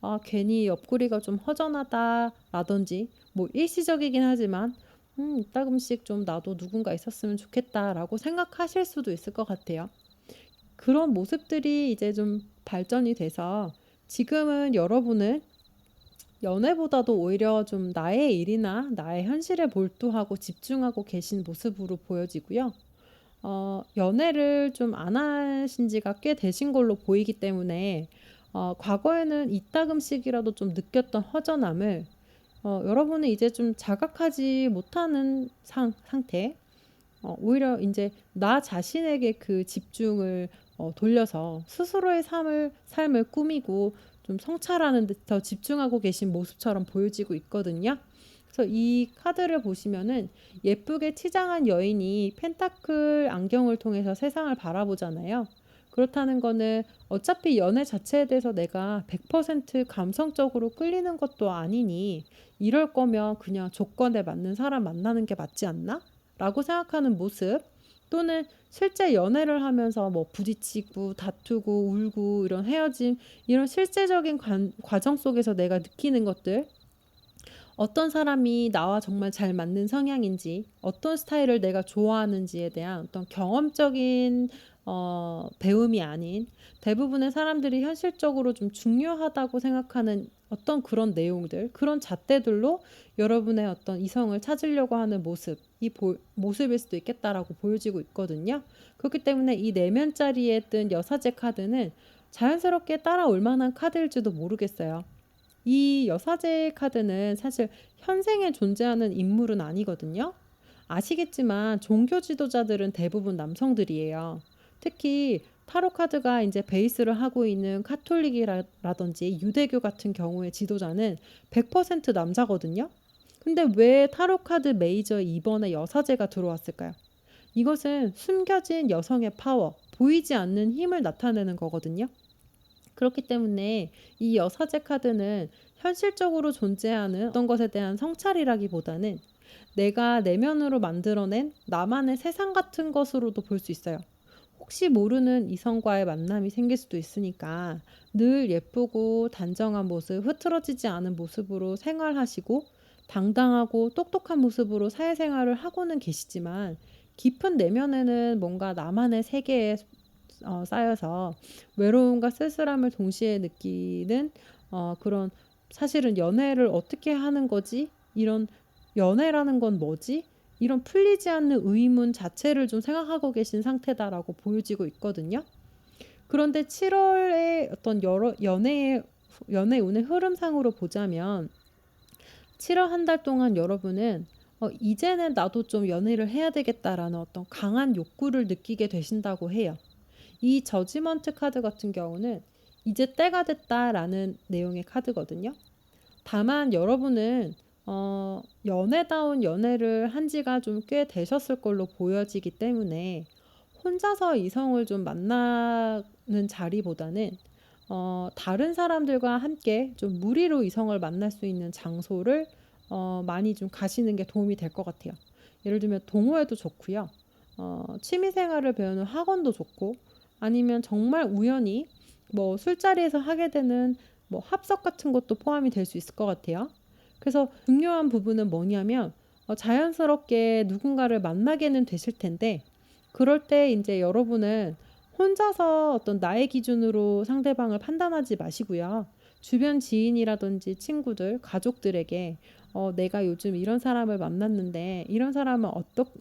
아, 괜히 옆구리가 좀 허전하다라든지 뭐 일시적이긴 하지만 이따금씩 좀 나도 누군가 있었으면 좋겠다라고 생각하실 수도 있을 것 같아요. 그런 모습들이 이제 좀 발전이 돼서 지금은 여러분은 연애보다도 오히려 좀 나의 일이나 나의 현실에 몰두하고 집중하고 계신 모습으로 보여지고요. 연애를 좀 안 하신 지가 꽤 되신 걸로 보이기 때문에 과거에는 이따금씩이라도 좀 느꼈던 허전함을 여러분은 이제 좀 자각하지 못하는 상태. 오히려 이제 나 자신에게 그 집중을 돌려서 스스로의 삶을 꾸미고 좀 성찰하는 데 더 집중하고 계신 모습처럼 보여지고 있거든요. 그래서 이 카드를 보시면은 예쁘게 치장한 여인이 펜타클 안경을 통해서 세상을 바라보잖아요. 그렇다는 거는 어차피 연애 자체에 대해서 내가 100% 감성적으로 끌리는 것도 아니니 이럴 거면 그냥 조건에 맞는 사람 만나는 게 맞지 않나? 라고 생각하는 모습 또는 실제 연애를 하면서 뭐 부딪히고 다투고 울고 이런 헤어짐 이런 실제적인 과정 속에서 내가 느끼는 것들 어떤 사람이 나와 정말 잘 맞는 성향인지 어떤 스타일을 내가 좋아하는지에 대한 어떤 경험적인 배움이 아닌 대부분의 사람들이 현실적으로 좀 중요하다고 생각하는 어떤 그런 내용들, 그런 잣대들로 여러분의 어떤 이성을 찾으려고 하는 모습일 수도 있겠다라고 보여지고 있거든요. 그렇기 때문에 이 내면자리에 뜬 여사제 카드는 자연스럽게 따라올 만한 카드일지도 모르겠어요. 이 여사제 카드는 사실 현생에 존재하는 인물은 아니거든요. 아시겠지만 종교 지도자들은 대부분 남성들이에요. 특히 타로 카드가 이제 베이스를 하고 있는 카톨릭이라든지 유대교 같은 경우의 지도자는 100% 남자거든요. 근데 왜 타로 카드 메이저 2번에 여사제가 들어왔을까요? 이것은 숨겨진 여성의 파워, 보이지 않는 힘을 나타내는 거거든요. 그렇기 때문에 이 여사제 카드는 현실적으로 존재하는 어떤 것에 대한 성찰이라기보다는 내가 내면으로 만들어낸 나만의 세상 같은 것으로도 볼 수 있어요. 혹시 모르는 이성과의 만남이 생길 수도 있으니까 늘 예쁘고 단정한 모습, 흐트러지지 않은 모습으로 생활하시고 당당하고 똑똑한 모습으로 사회생활을 하고는 계시지만 깊은 내면에는 뭔가 나만의 세계에 쌓여서 외로움과 쓸쓸함을 동시에 느끼는 그런, 사실은 연애를 어떻게 하는 거지? 이런, 연애라는 건 뭐지? 이런 풀리지 않는 의문 자체를 좀 생각하고 계신 상태다라고 보여지고 있거든요. 그런데 7월에 어떤 여러 연애 운의 흐름상으로 보자면 7월 한 달 동안 여러분은 이제는 나도 좀 연애를 해야 되겠다라는 어떤 강한 욕구를 느끼게 되신다고 해요. 이 저지먼트 카드 같은 경우는 이제 때가 됐다라는 내용의 카드거든요. 다만 여러분은 연애다운 연애를 한 지가 좀 꽤 되셨을 걸로 보여지기 때문에 혼자서 이성을 좀 만나는 자리보다는 다른 사람들과 함께 좀 무리로 이성을 만날 수 있는 장소를 많이 좀 가시는 게 도움이 될 것 같아요. 예를 들면 동호회도 좋고요. 취미 생활을 배우는 학원도 좋고, 아니면 정말 우연히 뭐 술자리에서 하게 되는 뭐 합석 같은 것도 포함이 될 수 있을 것 같아요. 그래서 중요한 부분은 뭐냐면 자연스럽게 누군가를 만나게는 되실 텐데, 그럴 때 이제 여러분은 혼자서 어떤 나의 기준으로 상대방을 판단하지 마시고요. 주변 지인이라든지 친구들, 가족들에게 내가 요즘 이런 사람을 만났는데 이런 사람은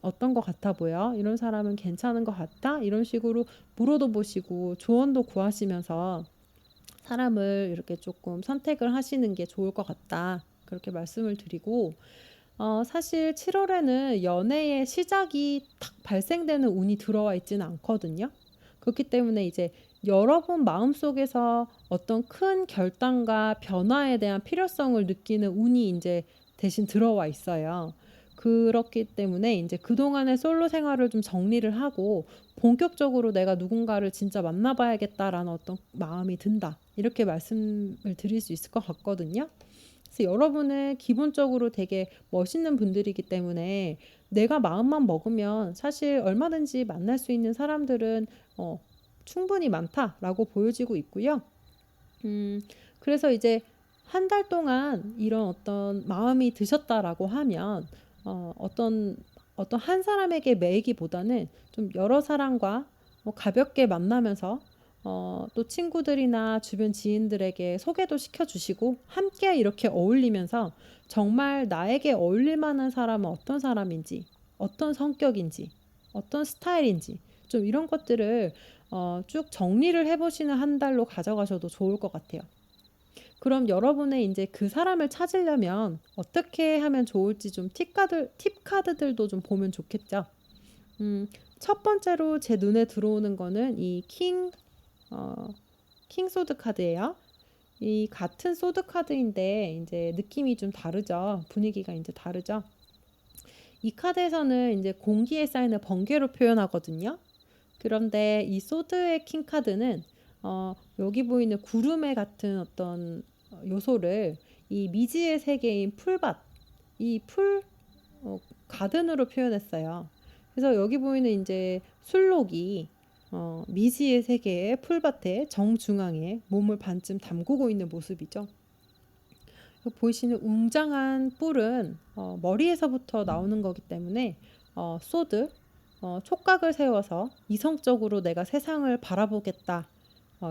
어떤 것 같아 보여? 이런 사람은 괜찮은 것 같다? 이런 식으로 물어도 보시고 조언도 구하시면서 사람을 이렇게 조금 선택을 하시는 게 좋을 것 같다. 그렇게 말씀을 드리고, 사실 7월에는 연애의 시작이 탁 발생되는 운이 들어와 있지는 않거든요. 그렇기 때문에 이제 여러분 마음속에서 어떤 큰 결단과 변화에 대한 필요성을 느끼는 운이 이제 대신 들어와 있어요. 그렇기 때문에 이제 그동안의 솔로 생활을 좀 정리를 하고 본격적으로 내가 누군가를 진짜 만나봐야겠다라는 어떤 마음이 든다. 이렇게 말씀을 드릴 수 있을 것 같거든요. 그래서 여러분은 기본적으로 되게 멋있는 분들이기 때문에 내가 마음만 먹으면 사실 얼마든지 만날 수 있는 사람들은 충분히 많다라고 보여지고 있고요. 그래서 이제 한 달 동안 이런 어떤 마음이 드셨다라고 하면 어떤 한 사람에게 매이기보다는 좀 여러 사람과 가볍게 만나면서 또 친구들이나 주변 지인들에게 소개도 시켜주시고 함께 이렇게 어울리면서 정말 나에게 어울릴 만한 사람은 어떤 사람인지, 어떤 성격인지, 어떤 스타일인지 좀 이런 것들을 쭉 정리를 해보시는 한 달로 가져가셔도 좋을 것 같아요. 그럼 여러분의 이제 그 사람을 찾으려면 어떻게 하면 좋을지 좀 팁 카드들도 좀 보면 좋겠죠. 첫 번째로 제 눈에 들어오는 거는 이 킹 소드 카드예요. 이 같은 소드 카드인데 이제 느낌이 좀 다르죠. 분위기가 이제 다르죠. 이 카드에서는 이제 공기에 쌓이는 번개로 표현하거든요. 그런데 이 소드의 킹 카드는 여기 보이는 구름의 같은 어떤 요소를 이 미지의 세계인 풀밭, 이풀 가든으로 표현했어요. 그래서 여기 보이는 이제 술록이 미지의 세계의 풀밭의 정중앙에 몸을 반쯤 담그고 있는 모습이죠. 보이시는 웅장한 뿔은 머리에서부터 나오는 거기 때문에 소드, 촉각을 세워서 이성적으로 내가 세상을 바라보겠다.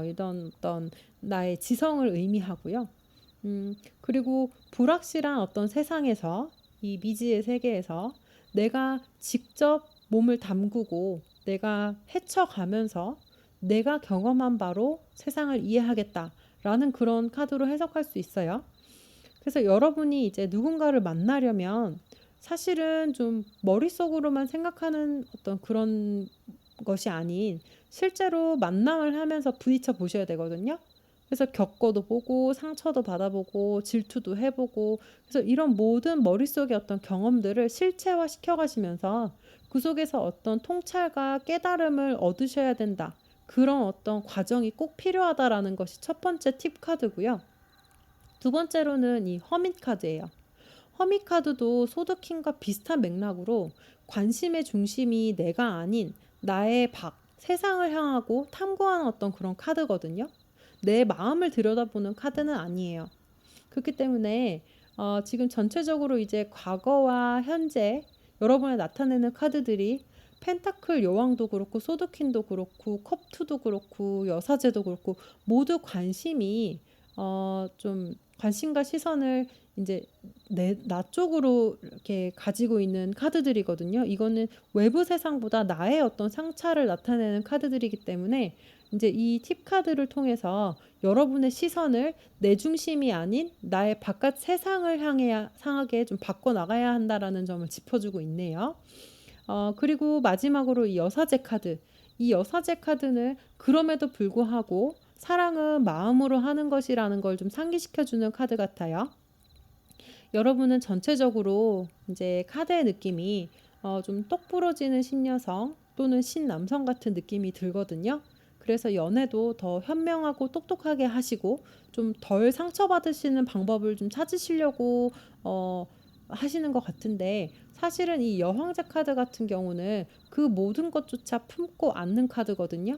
이런 어떤 나의 지성을 의미하고요. 그리고 불확실한 어떤 세상에서, 이 미지의 세계에서 내가 직접 몸을 담그고 내가 헤쳐가면서 내가 경험한 바로 세상을 이해하겠다라는 그런 카드로 해석할 수 있어요. 그래서 여러분이 이제 누군가를 만나려면 사실은 좀 머릿속으로만 생각하는 어떤 그런 것이 아닌 실제로 만남을 하면서 부딪혀 보셔야 되거든요. 그래서 겪어도 보고 상처도 받아보고 질투도 해보고, 그래서 이런 모든 머릿속의 어떤 경험들을 실체화 시켜가시면서 그 속에서 어떤 통찰과 깨달음을 얻으셔야 된다. 그런 어떤 과정이 꼭 필요하다라는 것이 첫 번째 팁 카드고요. 두 번째로는 이 허밋 카드예요. 허밋 카드도 소드킹과 비슷한 맥락으로 관심의 중심이 내가 아닌 나의 밖, 세상을 향하고 탐구하는 어떤 그런 카드거든요. 내 마음을 들여다보는 카드는 아니에요. 그렇기 때문에 지금 전체적으로 이제 과거와 현재 여러분의 나타내는 카드들이 펜타클 여왕도 그렇고 소드킨도 그렇고 컵2도 그렇고 여사제도 그렇고 모두 관심이 좀 관심과 시선을 이제 나 쪽으로 이렇게 가지고 있는 카드들이거든요. 이거는 외부 세상보다 나의 어떤 상차를 나타내는 카드들이기 때문에 이제 이 팁 카드를 통해서 여러분의 시선을 내 중심이 아닌 나의 바깥 세상을 향하게 좀 바꿔 나가야 한다라는 점을 짚어주고 있네요. 그리고 마지막으로 이 여사제 카드. 이 여사제 카드는 그럼에도 불구하고 사랑은 마음으로 하는 것이라는 걸 좀 상기시켜주는 카드 같아요. 여러분은 전체적으로 이제 카드의 느낌이 좀 똑부러지는 신여성 또는 신남성 같은 느낌이 들거든요. 그래서 연애도 더 현명하고 똑똑하게 하시고 좀 덜 상처받으시는 방법을 좀 찾으시려고 하시는 것 같은데, 사실은 이 여황자 카드 같은 경우는 그 모든 것조차 품고 않는 카드거든요.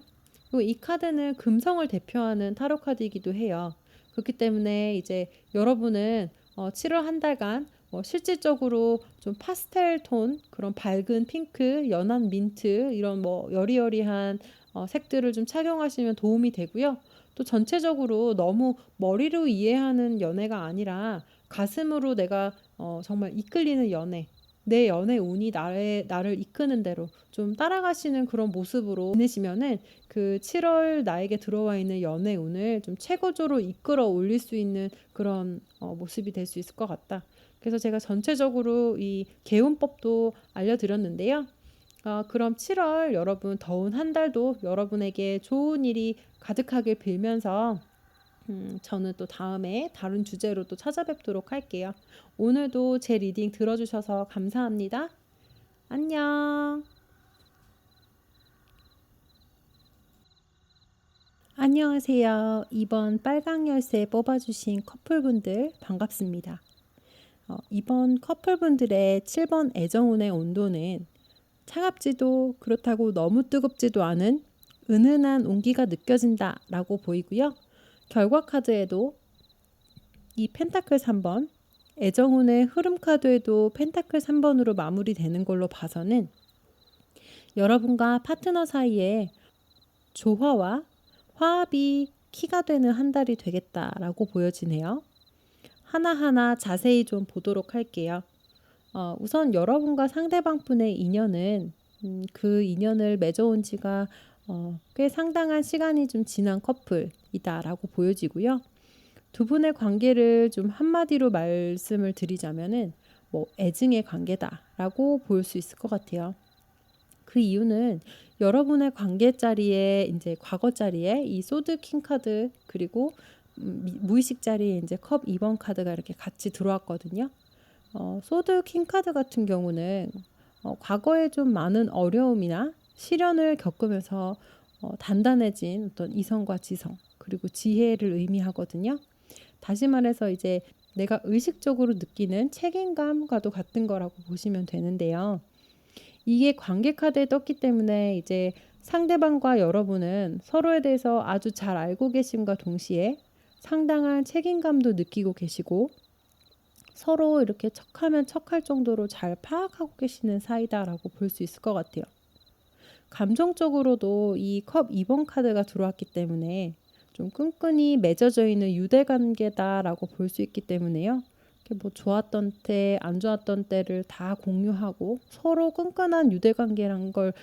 그리고 이 카드는 금성을 대표하는 타로 카드이기도 해요. 그렇기 때문에 이제 여러분은 7월 한 달간 실질적으로 좀 파스텔 톤, 그런 밝은 핑크, 연한 민트, 이런 여리여리한 색들을 좀 착용하시면 도움이 되고요. 또 전체적으로 너무 머리로 이해하는 연애가 아니라 가슴으로 내가 정말 이끌리는 연애, 내 연애 운이 나를 이끄는 대로 좀 따라가시는 그런 모습으로 지내시면은 그 7월 나에게 들어와 있는 연애 운을 좀 최고조로 이끌어 올릴 수 있는 그런 모습이 될 수 있을 것 같다. 그래서 제가 전체적으로 이 개운법도 알려드렸는데요. 그럼 7월 여러분 더운 한 달도 여러분에게 좋은 일이 가득하길 빌면서 저는 또 다음에 다른 주제로 또 찾아뵙도록 할게요. 오늘도 제 리딩 들어주셔서 감사합니다. 안녕. 안녕하세요. 이번 빨강 열쇠 뽑아주신 커플분들 반갑습니다. 이번 커플분들의 7번 애정운의 온도는 차갑지도 그렇다고 너무 뜨겁지도 않은 은은한 온기가 느껴진다 라고 보이고요. 결과 카드에도 이 펜타클 3번, 애정운의 흐름 카드에도 펜타클 3번으로 마무리되는 걸로 봐서는 여러분과 파트너 사이에 조화와 화합이 키가 되는 한 달이 되겠다라고 보여지네요. 하나하나 자세히 좀 보도록 할게요. 우선 여러분과 상대방분의 인연은 그 인연을 맺어온 지가 꽤 상당한 시간이 좀 지난 커플이다라고 보여지고요. 두 분의 관계를 좀 한마디로 말씀을 드리자면은 애증의 관계다라고 볼 수 있을 것 같아요. 그 이유는 여러분의 관계 자리에 이제 과거 자리에 이 소드 킹 카드, 그리고 무의식 자리에 이제 컵 2번 카드가 이렇게 같이 들어왔거든요. 소드 킹 카드 같은 경우는 과거에 좀 많은 어려움이나 시련을 겪으면서 단단해진 어떤 이성과 지성, 그리고 지혜를 의미하거든요. 다시 말해서 이제 내가 의식적으로 느끼는 책임감과도 같은 거라고 보시면 되는데요. 이게 관계 카드에 떴기 때문에 이제 상대방과 여러분은 서로에 대해서 아주 잘 알고 계심과 동시에 상당한 책임감도 느끼고 계시고 서로 이렇게 척하면 척할 정도로 잘 파악하고 계시는 사이다라고 볼 수 있을 것 같아요. 감정적으로도 이 컵 2번 카드가 들어왔기 때문에 좀 끈끈이 맺어져 있는 유대관계다라고 볼 수 있기 때문에요. 뭐 좋았던 때, 안 좋았던 때를 다 공유하고 서로 끈끈한 유대관계란 걸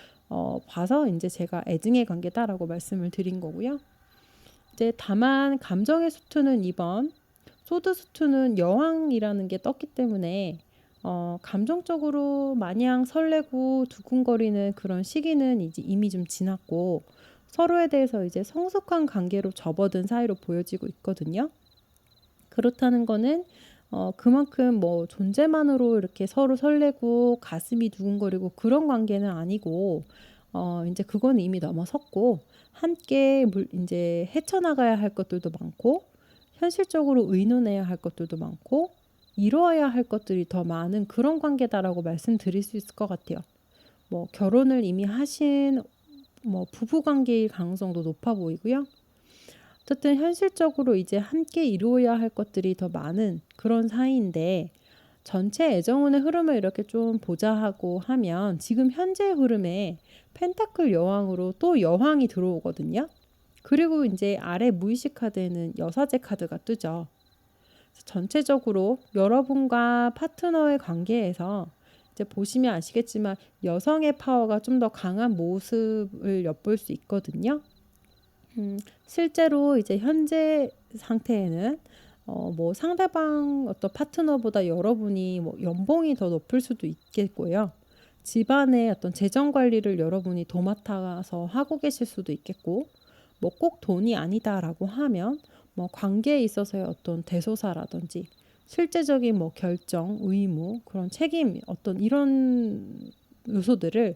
봐서 이제 제가 애증의 관계다라고 말씀을 드린 거고요. 이제 다만 감정의 수투는 2번, 소드 수투는 여왕이라는 게 떴기 때문에 감정적으로 마냥 설레고 두근거리는 그런 시기는 이제 이미 좀 지났고 서로에 대해서 이제 성숙한 관계로 접어든 사이로 보여지고 있거든요. 그렇다는 거는 그만큼 뭐 존재만으로 이렇게 서로 설레고 가슴이 두근거리고 그런 관계는 아니고 이제 그건 이미 넘어섰고 함께 이제 헤쳐나가야 할 것들도 많고 현실적으로 의논해야 할 것들도 많고 이루어야 할 것들이 더 많은 그런 관계다라고 말씀드릴 수 있을 것 같아요. 뭐 결혼을 이미 하신 뭐 부부 관계일 가능성도 높아 보이고요. 어쨌든 현실적으로 이제 함께 이루어야 할 것들이 더 많은 그런 사이인데 전체 애정운의 흐름을 이렇게 좀 보자 하고 하면 지금 현재 흐름에 펜타클 여왕으로 또 여왕이 들어오거든요. 그리고 이제 아래 무의식 카드에는 여사제 카드가 뜨죠. 전체적으로 여러분과 파트너의 관계에서 이제 보시면 아시겠지만 여성의 파워가 좀 더 강한 모습을 엿볼 수 있거든요. 실제로 이제 현재 상태에는 뭐 상대방 어떤 파트너보다 여러분이 뭐 연봉이 더 높을 수도 있겠고요. 집안의 어떤 재정 관리를 여러분이 도맡아서 하고 계실 수도 있겠고, 뭐 꼭 돈이 아니다라고 하면 뭐 관계에 있어서의 어떤 대소사라든지 실제적인 뭐 결정, 의무, 그런 책임 어떤 이런 요소들을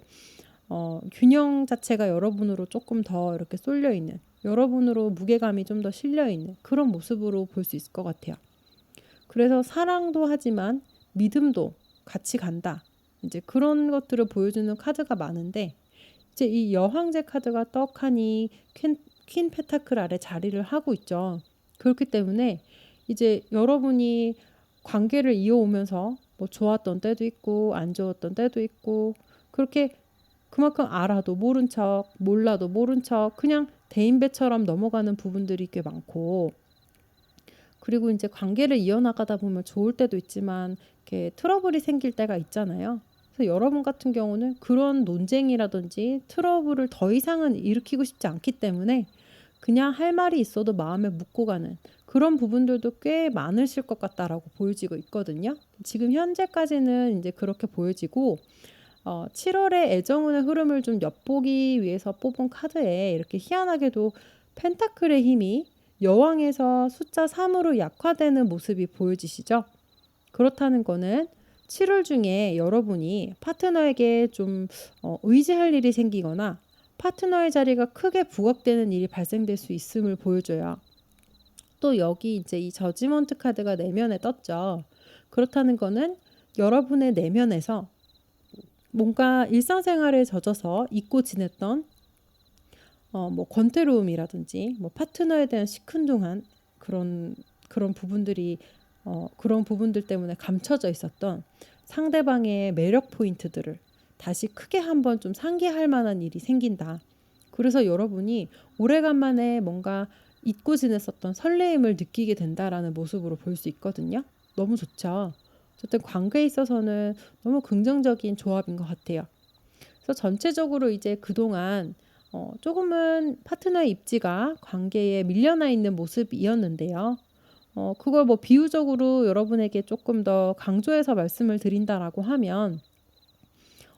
균형 자체가 여러분으로 조금 더 이렇게 쏠려 있는, 여러분으로 무게감이 좀 더 실려 있는 그런 모습으로 볼 수 있을 것 같아요. 그래서 사랑도 하지만 믿음도 같이 간다. 이제 그런 것들을 보여주는 카드가 많은데 이제 이 여황제 카드가 떡하니 퀸 페타클 아래 자리를 하고 있죠. 그렇기 때문에 이제 여러분이 관계를 이어오면서 뭐 좋았던 때도 있고 안 좋았던 때도 있고 그렇게 그만큼 알아도 모른 척, 몰라도 모른 척 그냥 대인배처럼 넘어가는 부분들이 꽤 많고 그리고 이제 관계를 이어나가다 보면 좋을 때도 있지만 이렇게 트러블이 생길 때가 있잖아요. 그래서 여러분 같은 경우는 그런 논쟁이라든지 트러블을 더 이상은 일으키고 싶지 않기 때문에 그냥 할 말이 있어도 마음에 묻고 가는 그런 부분들도 꽤 많으실 것 같다라고 보여지고 있거든요. 지금 현재까지는 이제 그렇게 보여지고 7월에 애정운의 흐름을 좀 엿보기 위해서 뽑은 카드에 이렇게 희한하게도 펜타클의 힘이 여왕에서 숫자 3으로 약화되는 모습이 보여지시죠? 그렇다는 거는 7월 중에 여러분이 파트너에게 좀 의지할 일이 생기거나 파트너의 자리가 크게 부각되는 일이 발생될 수 있음을 보여줘요. 또 여기 이제 이 저지먼트 카드가 내면에 떴죠. 그렇다는 거는 여러분의 내면에서 뭔가 일상생활에 젖어서 잊고 지냈던 뭐 권태로움이라든지 뭐 파트너에 대한 시큰둥한 그런 부분들이 그런 부분들 때문에 감춰져 있었던 상대방의 매력 포인트들을 다시 크게 한번 좀 상기할 만한 일이 생긴다. 그래서 여러분이 오래간만에 뭔가 잊고 지냈었던 설레임을 느끼게 된다라는 모습으로 볼 수 있거든요. 너무 좋죠. 어쨌든 관계에 있어서는 너무 긍정적인 조합인 것 같아요. 그래서 전체적으로 이제 그동안 조금은 파트너의 입지가 관계에 밀려나 있는 모습이었는데요. 그걸 뭐 비유적으로 여러분에게 조금 더 강조해서 말씀을 드린다라고 하면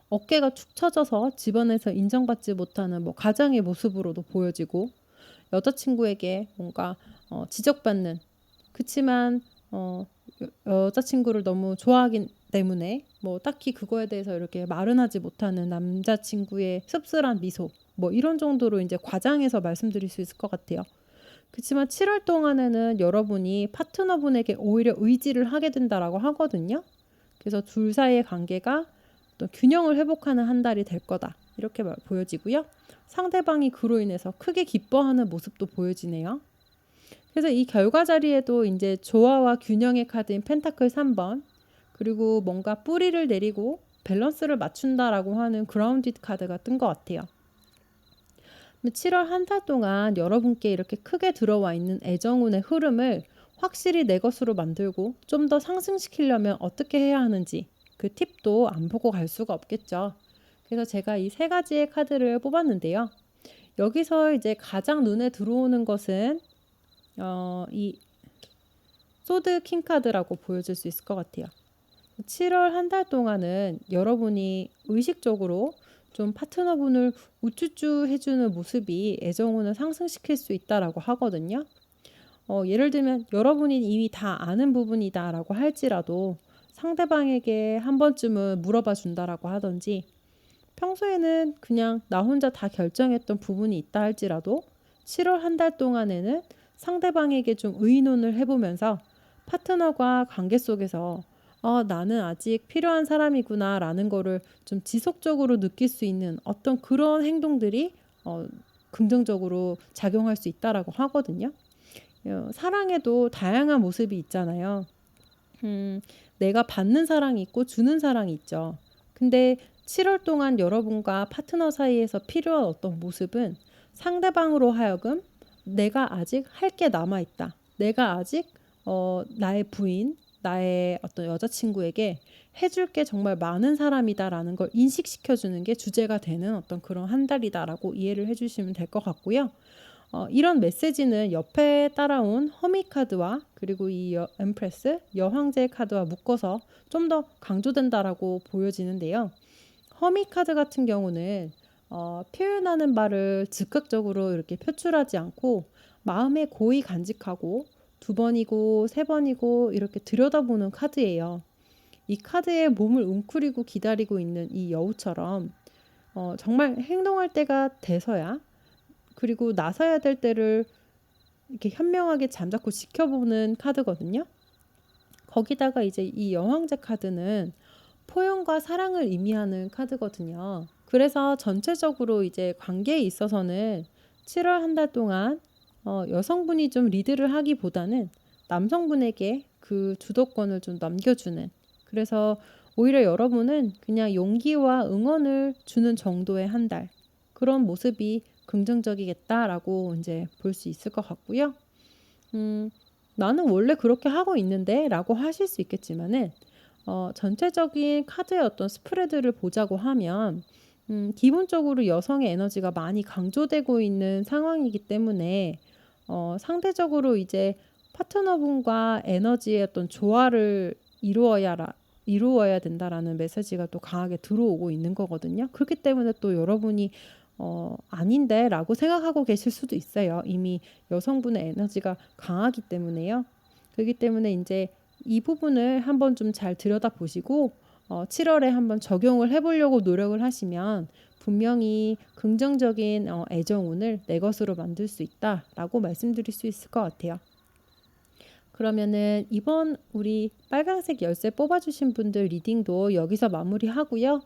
어깨가 축 처져서 집안에서 인정받지 못하는 뭐 가장의 모습으로도 보여지고 여자친구에게 뭔가 지적받는 그치만 여자친구를 너무 좋아하기 때문에 뭐 딱히 그거에 대해서 이렇게 말은 하지 못하는 남자친구의 씁쓸한 미소 뭐 이런 정도로 이제 과장해서 말씀드릴 수 있을 것 같아요. 그렇지만 7월 동안에는 여러분이 파트너분에게 오히려 의지를 하게 된다라고 하거든요. 그래서 둘 사이의 관계가 또 균형을 회복하는 한 달이 될 거다. 이렇게 보여지고요. 상대방이 그로 인해서 크게 기뻐하는 모습도 보여지네요. 그래서 이 결과 자리에도 이제 조화와 균형의 카드인 펜타클 3번 그리고 뭔가 뿌리를 내리고 밸런스를 맞춘다라고 하는 그라운디드 카드가 뜬 것 같아요. 7월 한 달 동안 여러분께 이렇게 크게 들어와 있는 애정운의 흐름을 확실히 내 것으로 만들고 좀 더 상승시키려면 어떻게 해야 하는지 그 팁도 안 보고 갈 수가 없겠죠. 그래서 제가 이 세 가지의 카드를 뽑았는데요. 여기서 이제 가장 눈에 들어오는 것은 이 소드 킹 카드라고 보여질 수 있을 것 같아요. 7월 한 달 동안은 여러분이 의식적으로 좀 파트너분을 우쭈쭈 해주는 모습이 애정운을 상승시킬 수 있다라고 하거든요. 예를 들면 여러분이 이미 다 아는 부분이다라고 할지라도 상대방에게 한 번쯤은 물어봐 준다라고 하든지, 평소에는 그냥 나 혼자 다 결정했던 부분이 있다 할지라도 7월 한 달 동안에는 상대방에게 좀 의논을 해보면서 파트너과 관계 속에서 나는 아직 필요한 사람이구나 라는 거를 좀 지속적으로 느낄 수 있는 어떤 그런 행동들이 긍정적으로 작용할 수 있다라고 하거든요. 사랑에도 다양한 모습이 있잖아요. 내가 받는 사랑이 있고 주는 사랑이 있죠. 근데 7월 동안 여러분과 파트너 사이에서 필요한 어떤 모습은 상대방으로 하여금 내가 아직 할 게 남아있다. 내가 아직 나의 부인, 나의 어떤 여자친구에게 해줄 게 정말 많은 사람이다라는 걸 인식시켜주는 게 주제가 되는 어떤 그런 한 달이다라고 이해를 해주시면 될 것 같고요. 이런 메시지는 옆에 따라온 허미 카드와 그리고 이 엠프레스, 여황제 카드와 묶어서 좀 더 강조된다라고 보여지는데요. 허미 카드 같은 경우는 표현하는 바를 즉각적으로 이렇게 표출하지 않고 마음에 고이 간직하고 두 번이고 세 번이고 이렇게 들여다보는 카드예요. 이 카드에 몸을 웅크리고 기다리고 있는 이 여우처럼 정말 행동할 때가 돼서야, 그리고 나서야 될 때를 이렇게 현명하게 잠자코 지켜보는 카드거든요. 거기다가 이제 이 여왕제 카드는 포용과 사랑을 의미하는 카드거든요. 그래서 전체적으로 이제 관계에 있어서는 7월 한 달 동안 여성분이 좀 리드를 하기보다는 남성분에게 그 주도권을 좀 넘겨주는, 그래서 오히려 여러분은 그냥 용기와 응원을 주는 정도의 한 달, 그런 모습이 긍정적이겠다라고 이제 볼 수 있을 것 같고요. 나는 원래 그렇게 하고 있는데 라고 하실 수 있겠지만은 전체적인 카드의 어떤 스프레드를 보자고 하면 기본적으로 여성의 에너지가 많이 강조되고 있는 상황이기 때문에 상대적으로 이제 파트너분과 에너지의 어떤 조화를 이루어야 된다라는 메시지가 또 강하게 들어오고 있는 거거든요. 그렇기 때문에 또 여러분이 아닌데 라고 생각하고 계실 수도 있어요. 이미 여성분의 에너지가 강하기 때문에요. 그렇기 때문에 이제 이 부분을 한번 좀 잘 들여다보시고 7월에 한번 적용을 해보려고 노력을 하시면 분명히 긍정적인 애정운을 내 것으로 만들 수 있다라고 말씀드릴 수 있을 것 같아요. 그러면은 이번 우리 빨간색 열쇠 뽑아주신 분들 리딩도 여기서 마무리하고요.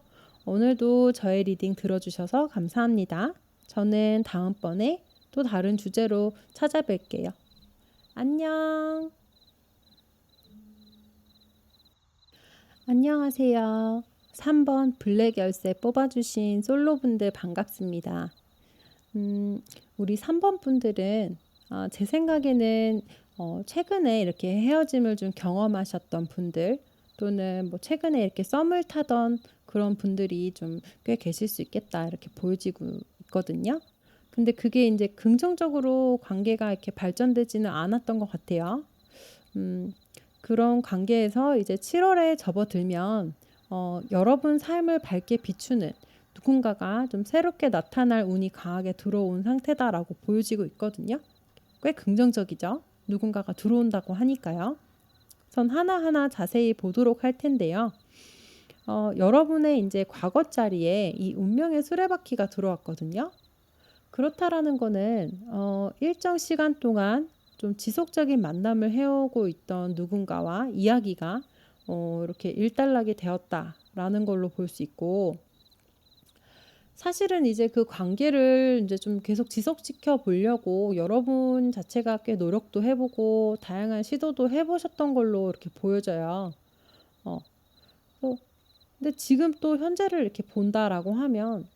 오늘도 저의 리딩 들어주셔서 감사합니다. 저는 다음번에 또 다른 주제로 찾아뵐게요. 안녕. 안녕하세요. 3번 블랙 열쇠 뽑아주신 솔로분들 반갑습니다. 우리 3번 분들은 제 생각에는 최근에 이렇게 헤어짐을 좀 경험하셨던 분들, 또는 뭐 최근에 이렇게 썸을 타던 그런 분들이 좀 꽤 계실 수 있겠다 이렇게 보여지고 있거든요. 근데 그게 이제 긍정적으로 관계가 이렇게 발전되지는 않았던 것 같아요. 음, 그런 관계에서 이제 7월에 접어들면 여러분 삶을 밝게 비추는 누군가가 좀 새롭게 나타날 운이 강하게 들어온 상태다라고 보여지고 있거든요. 꽤 긍정적이죠. 누군가가 들어온다고 하니까요. 전 하나하나 자세히 보도록 할 텐데요. 여러분의 이제 과거 자리에 이 운명의 수레바퀴가 들어왔거든요. 그렇다라는 거는 일정 시간 동안 좀 지속적인 만남을 해오고 있던 누군가와 이야기가 이렇게 일단락이 되었다라는 걸로 볼 수 있고, 사실은 이제 그 관계를 이제 좀 계속 지속시켜 보려고 여러분 자체가 꽤 노력도 해보고 다양한 시도도 해보셨던 걸로 이렇게 보여져요. 어, 또 근데 지금 또 현재를 이렇게 본다라고 하면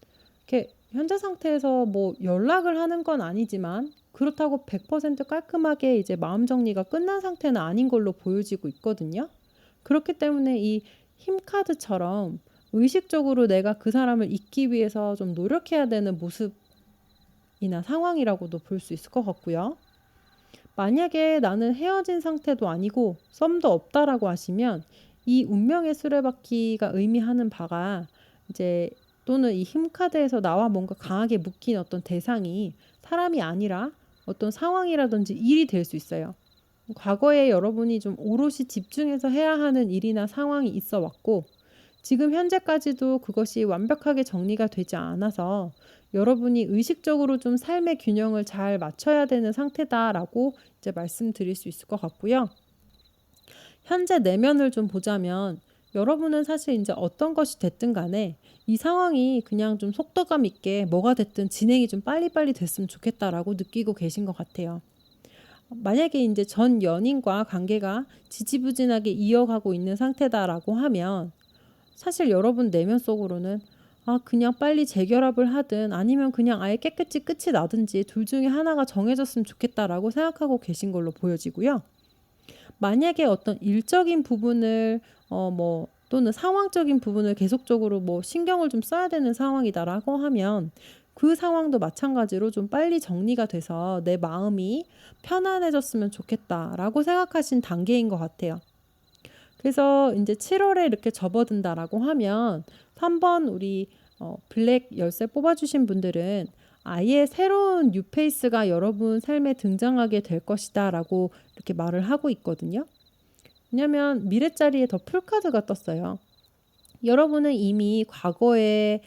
이렇게 현재 상태에서 뭐 연락을 하는 건 아니지만 그렇다고 100% 깔끔하게 이제 마음 정리가 끝난 상태는 아닌 걸로 보여지고 있거든요. 그렇기 때문에 이 힘 카드처럼 의식적으로 내가 그 사람을 잊기 위해서 좀 노력해야 되는 모습이나 상황이라고도 볼 수 있을 것 같고요. 만약에 나는 헤어진 상태도 아니고 썸도 없다라고 하시면 이 운명의 수레바퀴가 의미하는 바가 이제 또는 이 힘카드에서 나와 뭔가 강하게 묶인 어떤 대상이 사람이 아니라 어떤 상황이라든지 일이 될 수 있어요. 과거에 여러분이 좀 오롯이 집중해서 해야 하는 일이나 상황이 있어 왔고 지금 현재까지도 그것이 완벽하게 정리가 되지 않아서 여러분이 의식적으로 좀 삶의 균형을 잘 맞춰야 되는 상태다라고 이제 말씀드릴 수 있을 것 같고요. 현재 내면을 좀 보자면 여러분은 사실 이제 어떤 것이 됐든 간에 이 상황이 그냥 좀 속도감 있게 뭐가 됐든 진행이 좀 빨리빨리 됐으면 좋겠다라고 느끼고 계신 것 같아요. 만약에 이제 전 연인과 관계가 지지부진하게 이어가고 있는 상태다라고 하면 사실 여러분 내면 속으로는 그냥 빨리 재결합을 하든 아니면 그냥 아예 깨끗이 끝이 나든지 둘 중에 하나가 정해졌으면 좋겠다라고 생각하고 계신 걸로 보여지고요. 만약에 어떤 일적인 부분을 뭐 또는 상황적인 부분을 계속적으로 뭐 신경을 좀 써야 되는 상황이다라고 하면 그 상황도 마찬가지로 좀 빨리 정리가 돼서 내 마음이 편안해졌으면 좋겠다라고 생각하신 단계인 것 같아요. 그래서 이제 7월에 이렇게 접어든다라고 하면 3번 우리 블랙 열쇠 뽑아주신 분들은 아예 새로운 뉴페이스가 여러분 삶에 등장하게 될 것이다라고 이렇게 말을 하고 있거든요. 왜냐면 미래 자리에 더 풀카드가 떴어요. 여러분은 이미 과거에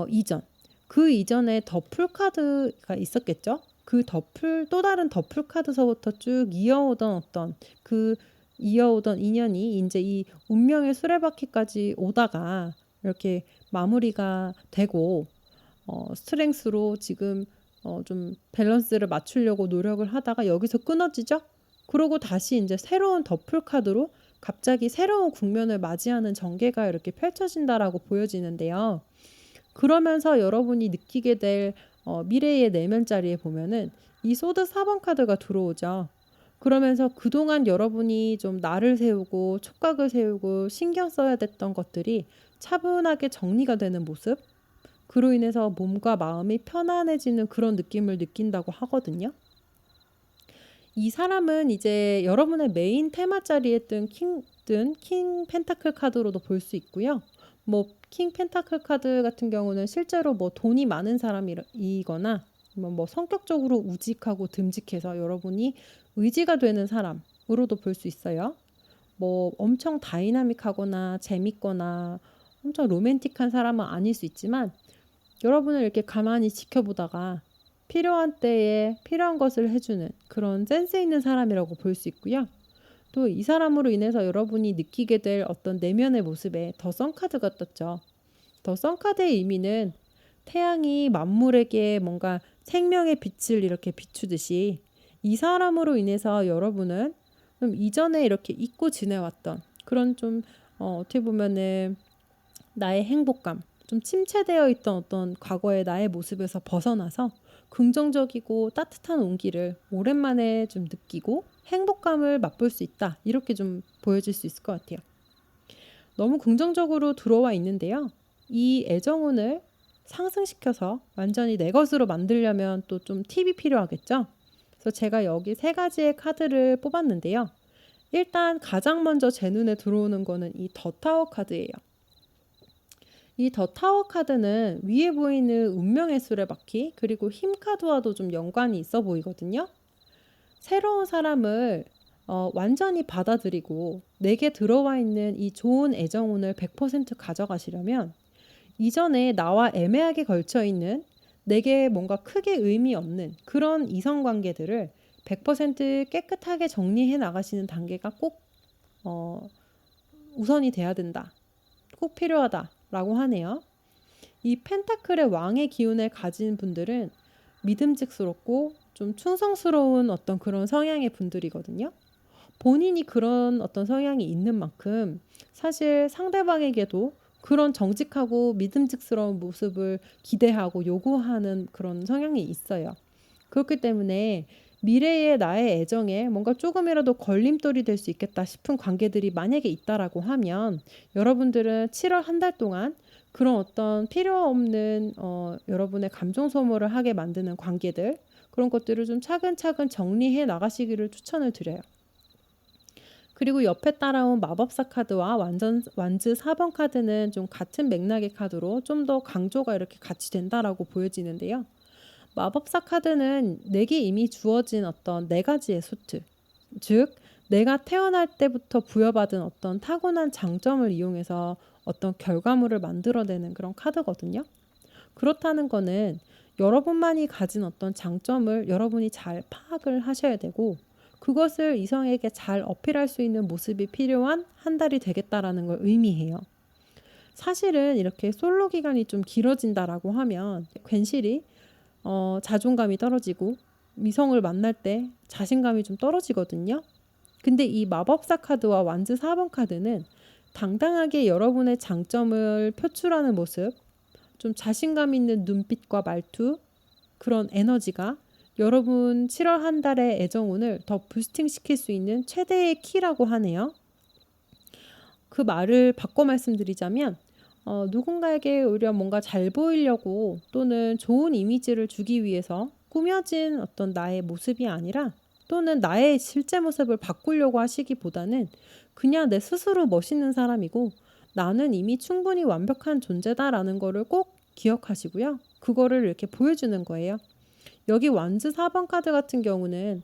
이전 그 이전에 더 풀카드가 있었겠죠. 그 더풀 또 다른 더풀 카드서부터 쭉 이어오던 인연이 이제 이 운명의 수레바퀴까지 오다가 이렇게 마무리가 되고 스트렝스로 지금 좀 밸런스를 맞추려고 노력을 하다가 여기서 끊어지죠. 그러고 다시 이제 새로운 더풀 카드로 갑자기 새로운 국면을 맞이하는 전개가 이렇게 펼쳐진다라고 보여지는데요. 그러면서 여러분이 느끼게 될 미래의 내면 자리에 보면은 이 소드 4번 카드가 들어오죠. 그러면서 그동안 여러분이 좀 날을 세우고 촉각을 세우고 신경 써야 됐던 것들이 차분하게 정리가 되는 모습, 그로 인해서 몸과 마음이 편안해지는 그런 느낌을 느낀다고 하거든요. 이 사람은 이제 여러분의 메인 테마 자리에 뜬 킹 펜타클 카드로도 볼 수 있고요. 뭐 킹 펜타클 카드 같은 경우는 실제로 뭐 돈이 많은 사람이거나 뭐 성격적으로 우직하고 듬직해서 여러분이 의지가 되는 사람으로도 볼 수 있어요. 뭐 엄청 다이나믹하거나 재밌거나 엄청 로맨틱한 사람은 아닐 수 있지만 여러분을 이렇게 가만히 지켜보다가 필요한 때에 필요한 것을 해주는 그런 센스 있는 사람이라고 볼 수 있고요. 또 이 사람으로 인해서 여러분이 느끼게 될 어떤 내면의 모습에 더 선카드가 떴죠. 더 선카드의 의미는 태양이 만물에게 뭔가 생명의 빛을 이렇게 비추듯이 이 사람으로 인해서 여러분은 좀 이전에 이렇게 잊고 지내왔던 그런 좀 어떻게 보면은 나의 행복감, 좀 침체되어 있던 어떤 과거의 나의 모습에서 벗어나서 긍정적이고 따뜻한 온기를 오랜만에 좀 느끼고 행복감을 맛볼 수 있다. 이렇게 좀 보여질 수 있을 것 같아요. 너무 긍정적으로 들어와 있는데요. 이 애정운을 상승시켜서 완전히 내 것으로 만들려면 또 좀 팁이 필요하겠죠. 그래서 제가 여기 세 가지의 카드를 뽑았는데요. 일단 가장 먼저 제 눈에 들어오는 거는 이 더 타워 카드예요. 이 더 타워 카드는 위에 보이는 운명의 수레바퀴 그리고 힘 카드와도 좀 연관이 있어 보이거든요. 새로운 사람을 완전히 받아들이고 내게 들어와 있는 이 좋은 애정운을 100% 가져가시려면 이전에 나와 애매하게 걸쳐 있는 내게 뭔가 크게 의미 없는 그런 이성 관계들을 100% 깨끗하게 정리해 나가시는 단계가 꼭 어, 우선이 돼야 된다. 꼭 필요하다라고 하네요. 이 펜타클의 왕의 기운을 가진 분들은 믿음직스럽고 좀 충성스러운 어떤 그런 성향의 분들이거든요. 본인이 그런 어떤 성향이 있는 만큼 사실 상대방에게도 그런 정직하고 믿음직스러운 모습을 기대하고 요구하는 그런 성향이 있어요. 그렇기 때문에 미래의 나의 애정에 뭔가 조금이라도 걸림돌이 될 수 있겠다 싶은 관계들이 만약에 있다라고 하면 여러분들은 7월 한 달 동안 그런 어떤 필요 없는 여러분의 감정 소모를 하게 만드는 관계들, 그런 것들을 좀 차근차근 정리해 나가시기를 추천을 드려요. 그리고 옆에 따라온 마법사 카드와 완즈 4번 카드는 좀 같은 맥락의 카드로 좀 더 강조가 이렇게 같이 된다라고 보여지는데요. 마법사 카드는 내게 이미 주어진 어떤 네 가지의 수트, 즉 내가 태어날 때부터 부여받은 어떤 타고난 장점을 이용해서 어떤 결과물을 만들어내는 그런 카드거든요. 그렇다는 거는 여러분만이 가진 어떤 장점을 여러분이 잘 파악을 하셔야 되고, 그것을 이성에게 잘 어필할 수 있는 모습이 필요한 한 달이 되겠다라는 걸 의미해요. 사실은 이렇게 솔로 기간이 좀 길어진다라고 하면 괜시리 자존감이 떨어지고 이성을 만날 때 자신감이 좀 떨어지거든요. 근데 이 마법사 카드와 완즈 4번 카드는 당당하게 여러분의 장점을 표출하는 모습, 좀 자신감 있는 눈빛과 말투, 그런 에너지가 여러분 7월 한 달의 애정운을 더 부스팅 시킬 수 있는 최대의 키라고 하네요. 그 말을 바꿔 말씀드리자면 누군가에게 오히려 뭔가 잘 보이려고 또는 좋은 이미지를 주기 위해서 꾸며진 어떤 나의 모습이 아니라, 또는 나의 실제 모습을 바꾸려고 하시기보다는 그냥 내 스스로 멋있는 사람이고 나는 이미 충분히 완벽한 존재다라는 거를 꼭 기억하시고요. 그거를 이렇게 보여주는 거예요. 여기 완즈 4번 카드 같은 경우는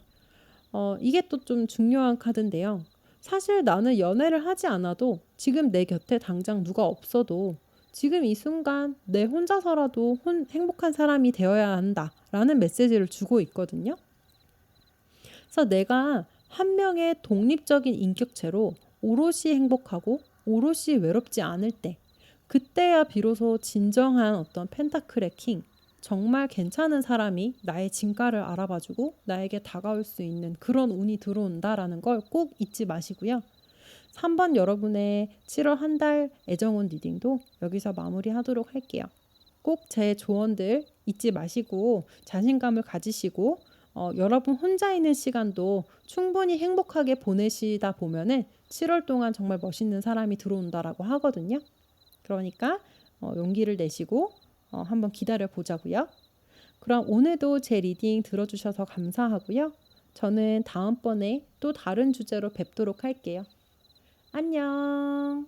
이게 또 좀 중요한 카드인데요. 사실 나는 연애를 하지 않아도, 지금 내 곁에 당장 누가 없어도 지금 이 순간 내 혼자서라도 행복한 사람이 되어야 한다라는 메시지를 주고 있거든요. 그래서 내가 한 명의 독립적인 인격체로 오롯이 행복하고 오롯이 외롭지 않을 때, 그때야 비로소 진정한 어떤 펜타클의 킹, 정말 괜찮은 사람이 나의 진가를 알아봐주고 나에게 다가올 수 있는 그런 운이 들어온다라는 걸 꼭 잊지 마시고요. 3번 여러분의 7월 한 달 애정운 리딩도 여기서 마무리하도록 할게요. 꼭 제 조언들 잊지 마시고 자신감을 가지시고 여러분 혼자 있는 시간도 충분히 행복하게 보내시다 보면은 7월 동안 정말 멋있는 사람이 들어온다라고 하거든요. 그러니까 용기를 내시고 한번 기다려 보자고요. 그럼 오늘도 제 리딩 들어주셔서 감사하고요. 저는 다음번에 또 다른 주제로 뵙도록 할게요. 안녕.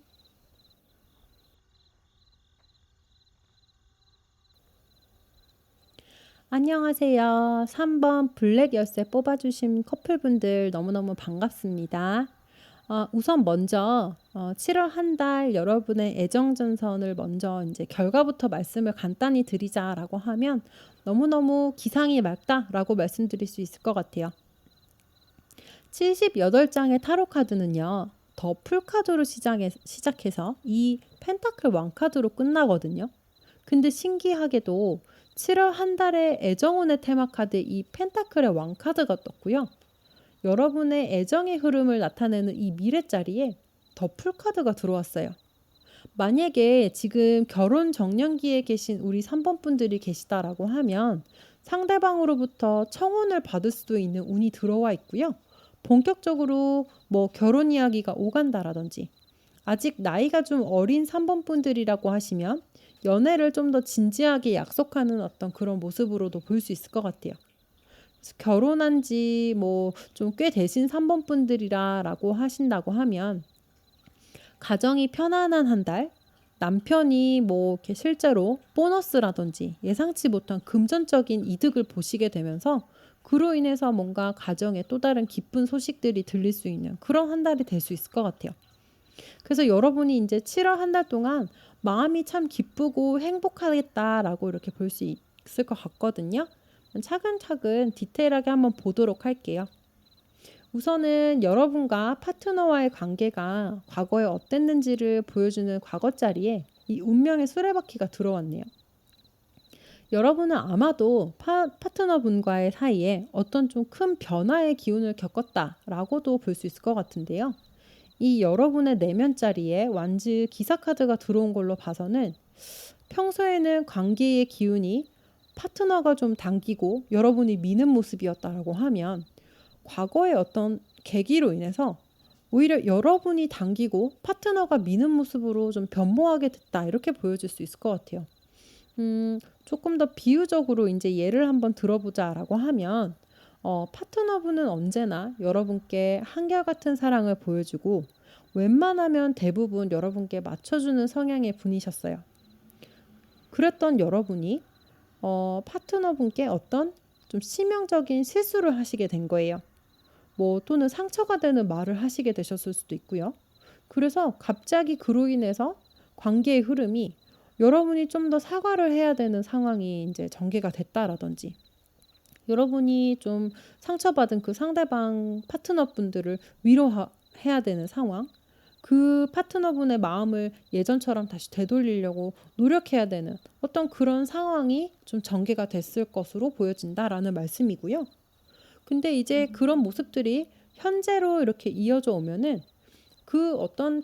안녕하세요. 3번 블랙 열쇠 뽑아주신 커플분들 너무너무 반갑습니다. 우선 먼저 7월 한 달 여러분의 애정전선을 먼저 이제 결과부터 말씀을 간단히 드리자라고 하면 너무너무 기상이 맑다라고 말씀드릴 수 있을 것 같아요. 78장의 타로 카드는요, 더 풀카드로 시작해서 이 펜타클 왕카드로 끝나거든요. 근데 신기하게도 7월 한 달의 애정운의 테마 카드 이 펜타클의 왕카드가 떴고요. 여러분의 애정의 흐름을 나타내는 이 미래 자리에 더 풀카드가 들어왔어요. 만약에 지금 결혼 정년기에 계신 우리 3번 분들이 계시다라고 하면 상대방으로부터 청혼을 받을 수도 있는 운이 들어와 있고요. 본격적으로 뭐 결혼 이야기가 오간다라든지, 아직 나이가 좀 어린 3번 분들이라고 하시면 연애를 좀 더 진지하게 약속하는 어떤 그런 모습으로도 볼 수 있을 것 같아요. 결혼한 지 뭐 좀 꽤 되신 3번 분들이라고 하신다고 하면 가정이 편안한 한 달, 남편이 뭐 이렇게 실제로 보너스라든지 예상치 못한 금전적인 이득을 보시게 되면서 그로 인해서 뭔가 가정에 또 다른 기쁜 소식들이 들릴 수 있는 그런 한 달이 될 수 있을 것 같아요. 그래서 여러분이 이제 7월 한 달 동안 마음이 참 기쁘고 행복하겠다라고 이렇게 볼 수 있을 것 같거든요. 차근차근 디테일하게 한번 보도록 할게요. 우선은 여러분과 파트너와의 관계가 과거에 어땠는지를 보여주는 과거 자리에 이 운명의 수레바퀴가 들어왔네요. 여러분은 아마도 파트너분과의 사이에 어떤 좀 큰 변화의 기운을 겪었다라고도 볼 수 있을 것 같은데요. 이 여러분의 내면 자리에 완즈 기사 카드가 들어온 걸로 봐서는 평소에는 관계의 기운이 파트너가 좀 당기고 여러분이 미는 모습이었다라고 하면 과거의 어떤 계기로 인해서 오히려 여러분이 당기고 파트너가 미는 모습으로 좀 변모하게 됐다 이렇게 보여질 수 있을 것 같아요. 조금 더 비유적으로 이제 예를 한번 들어보자라고 하면 파트너분은 언제나 여러분께 한결같은 사랑을 보여주고 웬만하면 대부분 여러분께 맞춰주는 성향의 분이셨어요. 그랬던 여러분이 파트너분께 어떤 좀 치명적인 실수를 하시게 된 거예요. 뭐 또는 상처가 되는 말을 하시게 되셨을 수도 있고요. 그래서 갑자기 그로 인해서 관계의 흐름이 여러분이 좀 더 사과를 해야 되는 상황이 이제 전개가 됐다라든지 여러분이 좀 상처받은 그 상대방 파트너분들을 위로해야 되는 상황, 그 파트너분의 마음을 예전처럼 다시 되돌리려고 노력해야 되는 어떤 그런 상황이 좀 전개가 됐을 것으로 보여진다라는 말씀이고요. 근데 이제 그런 모습들이 현재로 이렇게 이어져 오면은 그 어떤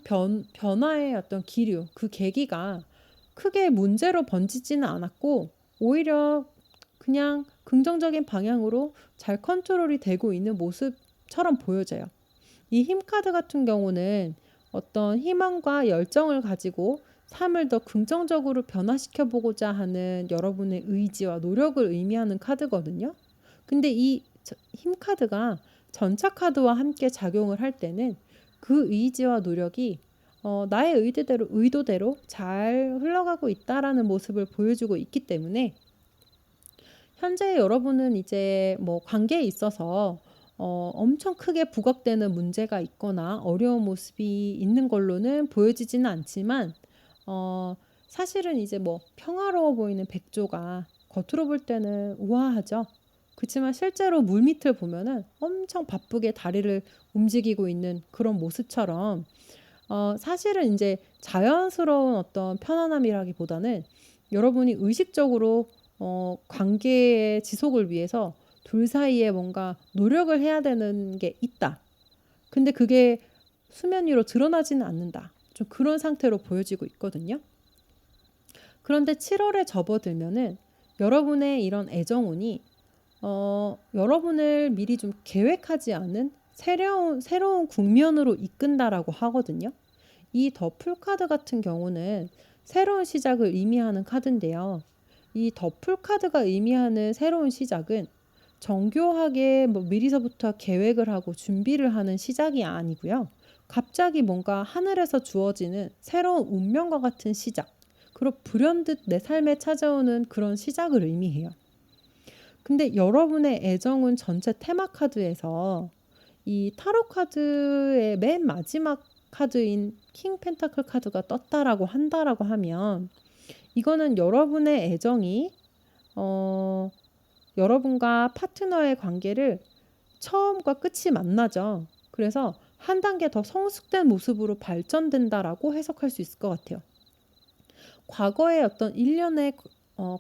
변화의 어떤 기류, 그 계기가 크게 문제로 번지지는 않았고 오히려 그냥 긍정적인 방향으로 잘 컨트롤이 되고 있는 모습처럼 보여져요. 이 힘 카드 같은 경우는 어떤 희망과 열정을 가지고 삶을 더 긍정적으로 변화시켜 보고자 하는 여러분의 의지와 노력을 의미하는 카드거든요. 근데 이 힘 카드가 전차 카드와 함께 작용을 할 때는 그 의지와 노력이 나의 의도대로 잘 흘러가고 있다라는 모습을 보여주고 있기 때문에 현재 여러분은 이제 뭐 관계에 있어서 엄청 크게 부각되는 문제가 있거나 어려운 모습이 있는 걸로는 보여지지는 않지만 사실은 이제 뭐 평화로워 보이는 백조가 겉으로 볼 때는 우아하죠. 그치만 실제로 물밑을 보면은 엄청 바쁘게 다리를 움직이고 있는 그런 모습처럼 사실은 인제 자연스러운 어떤 편안함이라기보다는 여러분이 의식적으로 관계의 지속을 위해서 둘 사이에 뭔가 노력을 해야 되는 게 있다. 근데 그게 수면 위로 드러나지는 않는다. 좀 그런 상태로 보여지고 있거든요. 그런데 7월에 접어들면은 여러분의 이런 애정운이 여러분을 미리 좀 계획하지 않은 새로운 국면으로 이끈다라고 하거든요. 이 더 풀 카드 같은 경우는 새로운 시작을 의미하는 카드인데요. 이 더 풀 카드가 의미하는 새로운 시작은 정교하게 뭐 미리서부터 계획을 하고 준비를 하는 시작이 아니고요. 갑자기 뭔가 하늘에서 주어지는 새로운 운명과 같은 시작, 그리고 불현듯 내 삶에 찾아오는 그런 시작을 의미해요. 근데 여러분의 애정은 전체 테마 카드에서 이 타로 카드의 맨 마지막 카드인 킹 펜타클 카드가 떴다라고 한다라고 하면 이거는 여러분의 애정이 어 여러분과 파트너의 관계를 처음과 끝이 만나죠. 그래서 한 단계 더 성숙된 모습으로 발전된다라고 해석할 수 있을 것 같아요. 과거의 어떤 일련의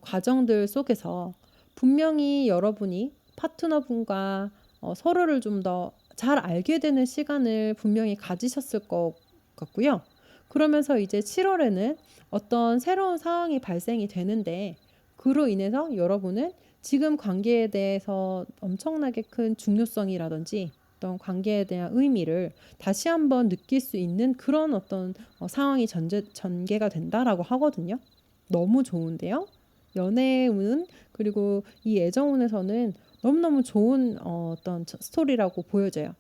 과정들 속에서 분명히 여러분이 파트너분과 서로를 좀 더 잘 알게 되는 시간을 분명히 가지셨을 것 같고요. 그러면서 이제 7월에는 어떤 새로운 상황이 발생이 되는데 그로 인해서 여러분은 지금 관계에 대해서 엄청나게 큰 중요성이라든지 어떤 관계에 대한 의미를 다시 한번 느낄 수 있는 그런 어떤 상황이 전개가 된다라고 하거든요. 너무 좋은데요. 연애운 그리고 이 애정운에서는 너무너무 좋은 어떤 스토리라고 보여져요.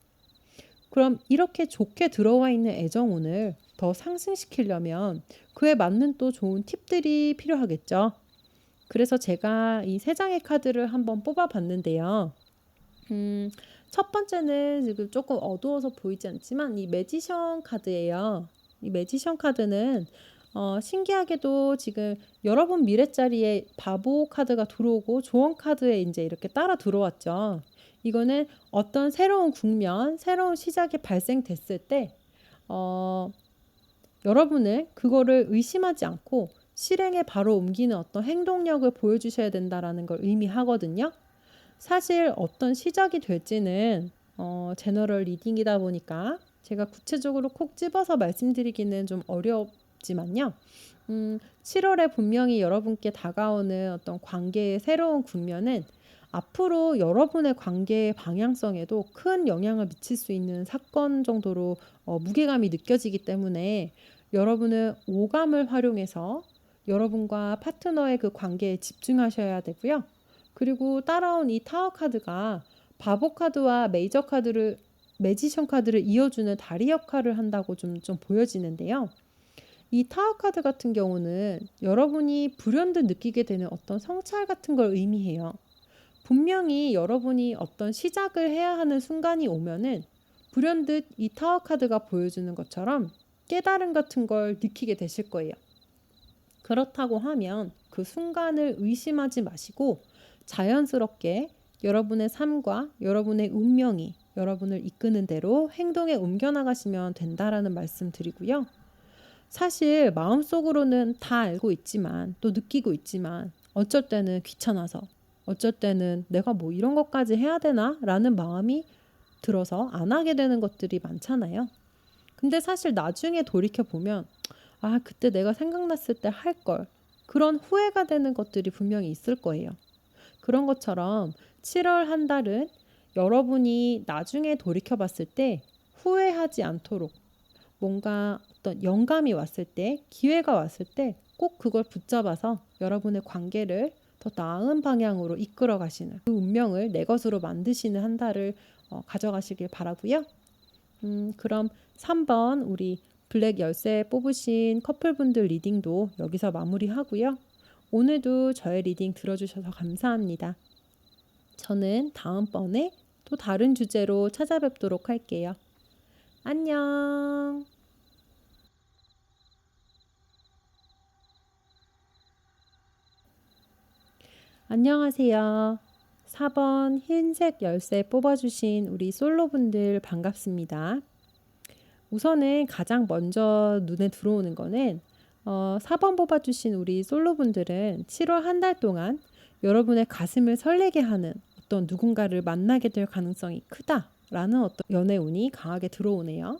그럼 이렇게 좋게 들어와 있는 애정운을 더 상승시키려면 그에 맞는 또 좋은 팁들이 필요하겠죠. 그래서 제가 이 세 장의 카드를 한번 뽑아 봤는데요. 음, 첫 번째는 지금 조금 어두워서 보이지 않지만 이 매지션 카드예요. 이 매지션 카드는 신기하게도 지금 여러분 미래 자리에 바보 카드가 들어오고 조언 카드에 이제 이렇게 따라 들어왔죠. 이거는 어떤 새로운 국면, 새로운 시작이 발생됐을 때 어, 여러분은 그거를 의심하지 않고 실행에 바로 옮기는 어떤 행동력을 보여주셔야 된다라는 걸 의미하거든요. 사실 어떤 시작이 될지는 제너럴 리딩이다 보니까 제가 구체적으로 콕 집어서 말씀드리기는 좀 어렵지만요. 7월에 분명히 여러분께 다가오는 어떤 관계의 새로운 국면은 앞으로 여러분의 관계의 방향성에도 큰 영향을 미칠 수 있는 사건 정도로 무게감이 느껴지기 때문에 여러분은 오감을 활용해서 여러분과 파트너의 그 관계에 집중하셔야 되고요. 그리고 따라온 이 타워 카드가 바보 카드와 매지션 카드를 이어주는 다리 역할을 한다고 좀 보여지는데요. 이 타워 카드 같은 경우는 여러분이 불현듯 느끼게 되는 어떤 성찰 같은 걸 의미해요. 분명히 여러분이 어떤 시작을 해야 하는 순간이 오면은 불현듯 이 타워 카드가 보여주는 것처럼 깨달음 같은 걸 느끼게 되실 거예요. 그렇다고 하면 그 순간을 의심하지 마시고 자연스럽게 여러분의 삶과 여러분의 운명이 여러분을 이끄는 대로 행동에 옮겨나가시면 된다라는 말씀 드리고요. 사실 마음속으로는 다 알고 있지만 또 느끼고 있지만 어쩔 때는 귀찮아서 어쩔 때는 내가 뭐 이런 것까지 해야 되나? 라는 마음이 들어서 안 하게 되는 것들이 많잖아요. 근데 사실 나중에 돌이켜보면 아, 그때 내가 생각났을 때 할 걸. 그런 후회가 되는 것들이 분명히 있을 거예요. 그런 것처럼 7월 한 달은 여러분이 나중에 돌이켜봤을 때 후회하지 않도록 뭔가 어떤 영감이 왔을 때, 기회가 왔을 때 꼭 그걸 붙잡아서 여러분의 관계를 더 나은 방향으로 이끌어 가시는 그 운명을 내 것으로 만드시는 한 달을 가져가시길 바라고요. 그럼 3번 우리 블랙 열쇠 뽑으신 커플분들 리딩도 여기서 마무리하고요. 오늘도 저의 리딩 들어주셔서 감사합니다. 저는 다음번에 또 다른 주제로 찾아뵙도록 할게요. 안녕. 안녕하세요. 4번 흰색 열쇠 뽑아주신 우리 솔로분들 반갑습니다. 우선은 가장 먼저 눈에 들어오는 거는 4번 뽑아주신 우리 솔로분들은 7월 한 달 동안 여러분의 가슴을 설레게 하는 어떤 누군가를 만나게 될 가능성이 크다라는 어떤 연애 운이 강하게 들어오네요.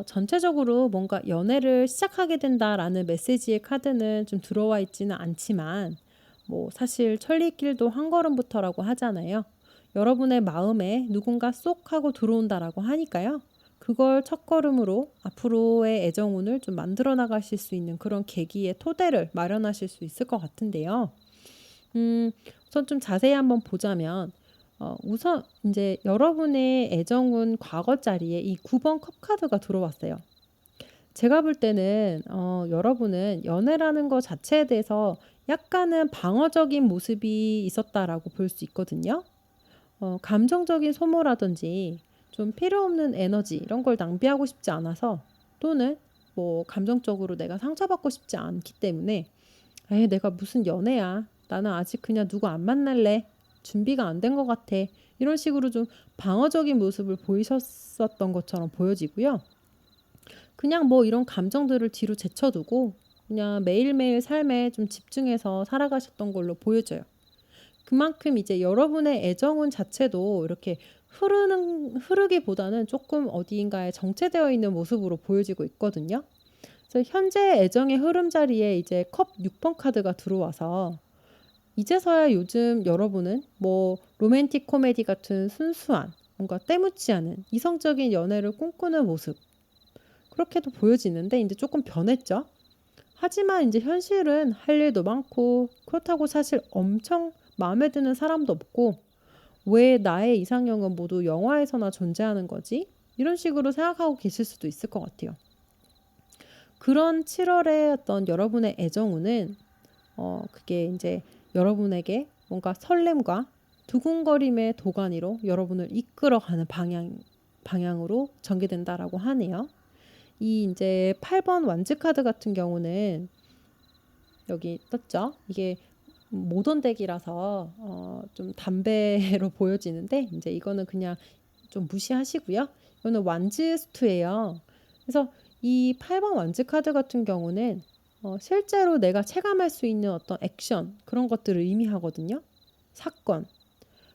전체적으로 뭔가 연애를 시작하게 된다라는 메시지의 카드는 좀 들어와 있지는 않지만 뭐 사실 천리길도 한 걸음부터라고 하잖아요. 여러분의 마음에 누군가 쏙 하고 들어온다라고 하니까요. 그걸 첫걸음으로 앞으로의 애정운을 좀 만들어 나가실 수 있는 그런 계기의 토대를 마련하실 수 있을 것 같은데요. 우선 좀 자세히 한번 보자면 우선 이제 여러분의 애정운 과거 자리에 이 9번 컵 카드가 들어왔어요. 제가 볼 때는 여러분은 연애라는 거 자체에 대해서 약간은 방어적인 모습이 있었다라고 볼 수 있거든요. 감정적인 소모라든지 좀 필요 없는 에너지 이런 걸 낭비하고 싶지 않아서 또는 뭐 감정적으로 내가 상처받고 싶지 않기 때문에 에이, 내가 무슨 연애야. 나는 아직 그냥 누구 안 만날래. 준비가 안 된 것 같아. 이런 식으로 좀 방어적인 모습을 보이셨었던 것처럼 보여지고요. 그냥 뭐 이런 감정들을 뒤로 제쳐두고 그냥 매일매일 삶에 좀 집중해서 살아가셨던 걸로 보여져요. 그만큼 이제 여러분의 애정운 자체도 이렇게 흐르기보다는 조금 어디인가에 정체되어 있는 모습으로 보여지고 있거든요. 그래서 현재 애정의 흐름 자리에 이제 컵 6번 카드가 들어와서 이제서야 요즘 여러분은 뭐 로맨틱 코미디 같은 순수한 뭔가 때묻지 않은 이성적인 연애를 꿈꾸는 모습 그렇게도 보여지는데 이제 조금 변했죠. 하지만 이제 현실은 할 일도 많고 그렇다고 사실 엄청 마음에 드는 사람도 없고 왜 나의 이상형은 모두 영화에서나 존재하는 거지? 이런 식으로 생각하고 계실 수도 있을 것 같아요. 그런 7월의 어떤 여러분의 애정운은 그게 이제 여러분에게 뭔가 설렘과 두근거림의 도가니로 여러분을 이끌어가는 방향으로 전개된다라고 하네요. 이 이제 8번 완즈 카드 같은 경우는 여기 떴죠. 이게 모던 덱이라서 좀 담배로 보여지는데 이제 이거는 그냥 좀 무시하시고요. 이거는 완즈 수트예요. 그래서 이 8번 완즈 카드 같은 경우는 실제로 내가 체감할 수 있는 어떤 액션 그런 것들을 의미하거든요. 사건.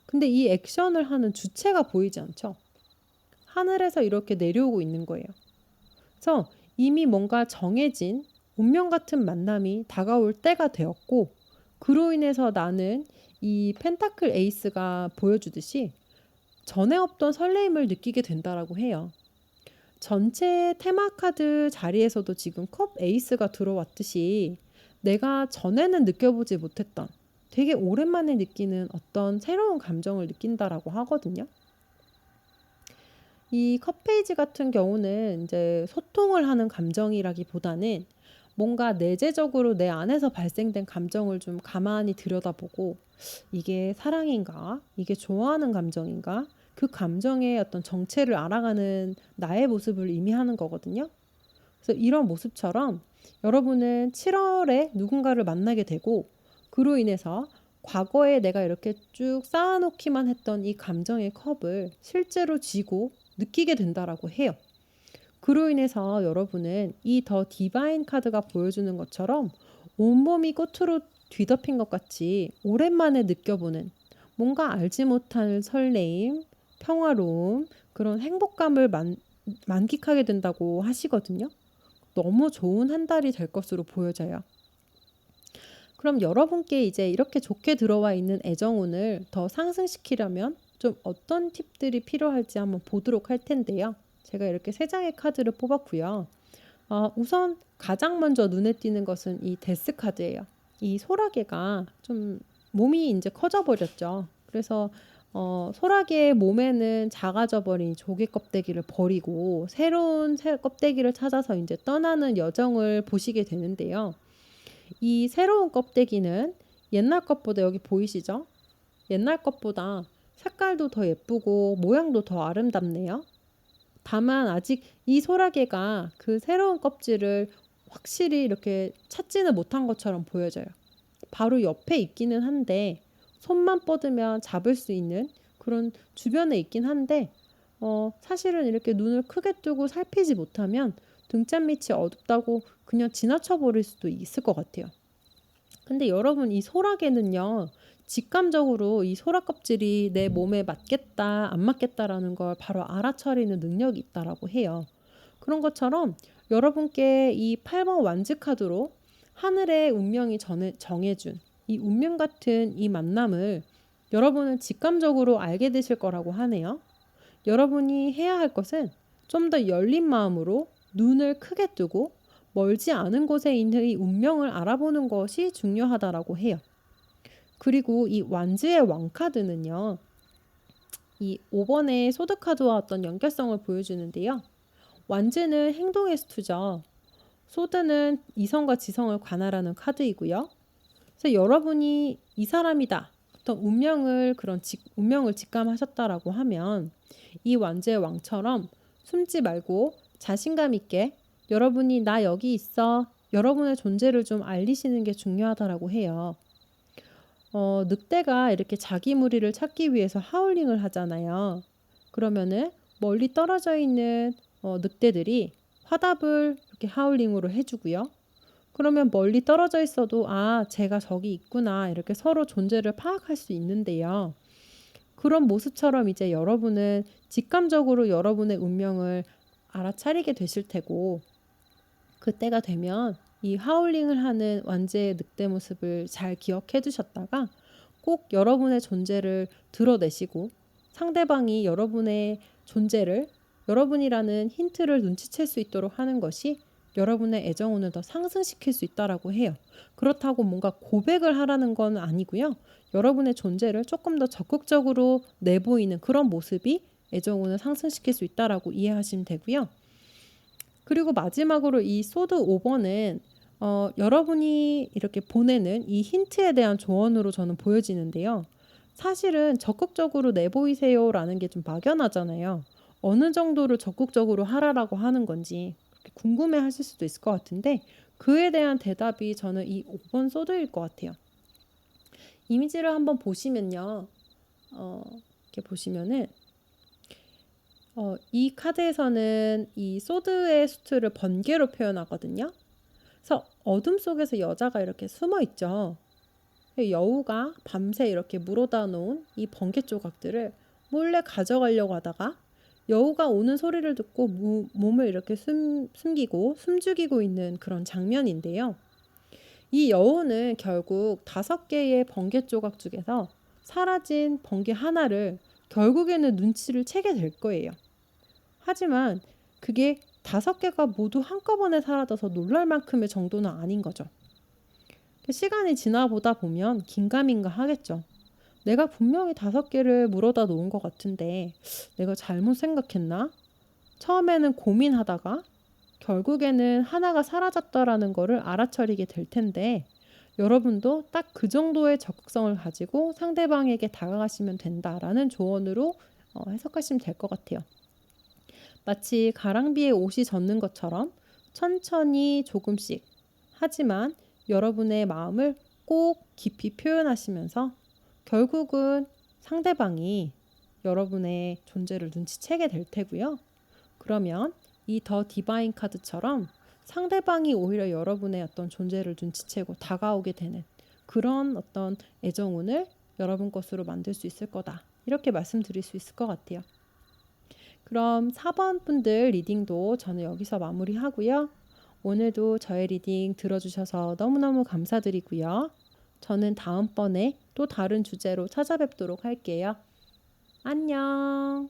근데 이 액션을 하는 주체가 보이지 않죠. 하늘에서 이렇게 내려오고 있는 거예요. 그래서 이미 뭔가 정해진 운명 같은 만남이 다가올 때가 되었고, 그로 인해서 나는 이 펜타클 에이스가 보여주듯이 전에 없던 설레임을 느끼게 된다라고 해요. 전체 테마 카드 자리에서도 지금 컵 에이스가 들어왔듯이 내가 전에는 느껴보지 못했던 되게 오랜만에 느끼는 어떤 새로운 감정을 느낀다라고 하거든요. 이 컵 페이지 같은 경우는 이제 소통을 하는 감정이라기보다는 뭔가 내재적으로 내 안에서 발생된 감정을 좀 가만히 들여다보고 이게 사랑인가? 이게 좋아하는 감정인가? 그 감정의 어떤 정체를 알아가는 나의 모습을 의미하는 거거든요. 그래서 이런 모습처럼 여러분은 7월에 누군가를 만나게 되고 그로 인해서 과거에 내가 이렇게 쭉 쌓아놓기만 했던 이 감정의 컵을 실제로 쥐고 느끼게 된다라고 해요. 그로 인해서 여러분은 이 더 디바인 카드가 보여주는 것처럼 온몸이 꽃으로 뒤덮인 것 같이 오랜만에 느껴보는 뭔가 알지 못할 설레임, 평화로움, 그런 행복감을 만끽하게 된다고 하시거든요. 너무 좋은 한 달이 될 것으로 보여져요. 그럼 여러분께 이제 이렇게 좋게 들어와 있는 애정운을 더 상승시키려면 좀 어떤 팁들이 필요할지 한번 보도록 할 텐데요. 제가 이렇게 세 장의 카드를 뽑았고요. 우선 가장 먼저 눈에 띄는 것은 이 데스 카드예요. 이 소라게가 좀 몸이 이제 커져 버렸죠. 그래서 소라게의 몸에는 작아져 버린 조개 껍데기를 버리고 새로운 새 껍데기를 찾아서 이제 떠나는 여정을 보시게 되는데요. 이 새로운 껍데기는 옛날 것보다 여기 보이시죠? 옛날 것보다 색깔도 더 예쁘고 모양도 더 아름답네요. 다만 아직 이 소라게가 그 새로운 껍질을 확실히 이렇게 찾지는 못한 것처럼 보여져요. 바로 옆에 있기는 한데 손만 뻗으면 잡을 수 있는 그런 주변에 있긴 한데 사실은 이렇게 눈을 크게 뜨고 살피지 못하면 등잔 밑이 어둡다고 그냥 지나쳐 버릴 수도 있을 것 같아요. 근데 여러분 이 소라게는요. 직감적으로 이 소라 껍질이 내 몸에 맞겠다, 안 맞겠다라는 걸 바로 알아차리는 능력이 있다라고 해요. 그런 것처럼 여러분께 이 8번 완즈 카드로 하늘의 운명이 정해준 이 운명 같은 이 만남을 여러분은 직감적으로 알게 되실 거라고 하네요. 여러분이 해야 할 것은 좀 더 열린 마음으로 눈을 크게 뜨고 멀지 않은 곳에 있는 이 운명을 알아보는 것이 중요하다라고 해요. 그리고 이 완즈의 왕카드는요. 이 5번의 소드카드와 어떤 연결성을 보여주는데요. 완즈는 행동의 수투죠. 소드는 이성과 지성을 관할하는 카드이고요. 그래서 여러분이 이 사람이다. 어떤 운명을 직감하셨다라고 하면 이 완즈의 왕처럼 숨지 말고 자신감 있게 여러분이 나 여기 있어. 여러분의 존재를 좀 알리시는 게 중요하다라고 해요. 늑대가 이렇게 자기 무리를 찾기 위해서 하울링을 하잖아요. 그러면은 멀리 떨어져 있는 늑대들이 화답을 이렇게 하울링으로 해주고요. 그러면 멀리 떨어져 있어도 제가 저기 있구나 이렇게 서로 존재를 파악할 수 있는데요. 그런 모습처럼 이제 여러분은 직감적으로 여러분의 운명을 알아차리게 되실 테고 그때가 되면 이 하울링을 하는 완제의 늑대 모습을 잘 기억해 두셨다가 꼭 여러분의 존재를 드러내시고 상대방이 여러분의 존재를 여러분이라는 힌트를 눈치챌 수 있도록 하는 것이 여러분의 애정운을 더 상승시킬 수 있다라고 해요. 그렇다고 뭔가 고백을 하라는 건 아니고요. 여러분의 존재를 조금 더 적극적으로 내보이는 그런 모습이 애정운을 상승시킬 수 있다라고 이해하시면 되고요. 그리고 마지막으로 이 소드 5번은 여러분이 이렇게 보내는 이 힌트에 대한 조언으로 저는 보여지는데요. 사실은 적극적으로 내보이세요라는 게 좀 막연하잖아요. 어느 정도를 적극적으로 하라라고 하는 건지 궁금해 하실 수도 있을 것 같은데 그에 대한 대답이 저는 이 5번 소드일 것 같아요. 이미지를 한번 보시면요. 이렇게 보시면은 이 카드에서는 이 소드의 수트를 번개로 표현하거든요. 그래서 어둠 속에서 여자가 이렇게 숨어 있죠. 여우가 밤새 이렇게 물어다 놓은 이 번개 조각들을 몰래 가져가려고 하다가 여우가 오는 소리를 듣고 몸을 이렇게 숨기고 숨죽이고 있는 그런 장면인데요. 이 여우는 결국 5개의 번개 조각 중에서 사라진 번개 하나를 결국에는 눈치를 채게 될 거예요. 하지만 그게 5개가 모두 한꺼번에 사라져서 놀랄 만큼의 정도는 아닌 거죠. 시간이 지나보다 보면 긴가민가 하겠죠. 내가 분명히 5개를 물어다 놓은 것 같은데 내가 잘못 생각했나? 처음에는 고민하다가 결국에는 하나가 사라졌다라는 거를 알아차리게 될 텐데 여러분도 딱 그 정도의 적극성을 가지고 상대방에게 다가가시면 된다라는 조언으로 해석하시면 될 것 같아요. 마치 가랑비에 옷이 젖는 것처럼 천천히 조금씩 하지만 여러분의 마음을 꼭 깊이 표현하시면서 결국은 상대방이 여러분의 존재를 눈치채게 될 테고요. 그러면 이 더 디바인 카드처럼 상대방이 오히려 여러분의 어떤 존재를 눈치채고 다가오게 되는 그런 어떤 애정운을 여러분 것으로 만들 수 있을 거다. 이렇게 말씀드릴 수 있을 것 같아요. 그럼 4번 분들 리딩도 저는 여기서 마무리하고요. 오늘도 저의 리딩 들어주셔서 너무너무 감사드리고요. 저는 다음번에 또 다른 주제로 찾아뵙도록 할게요. 안녕.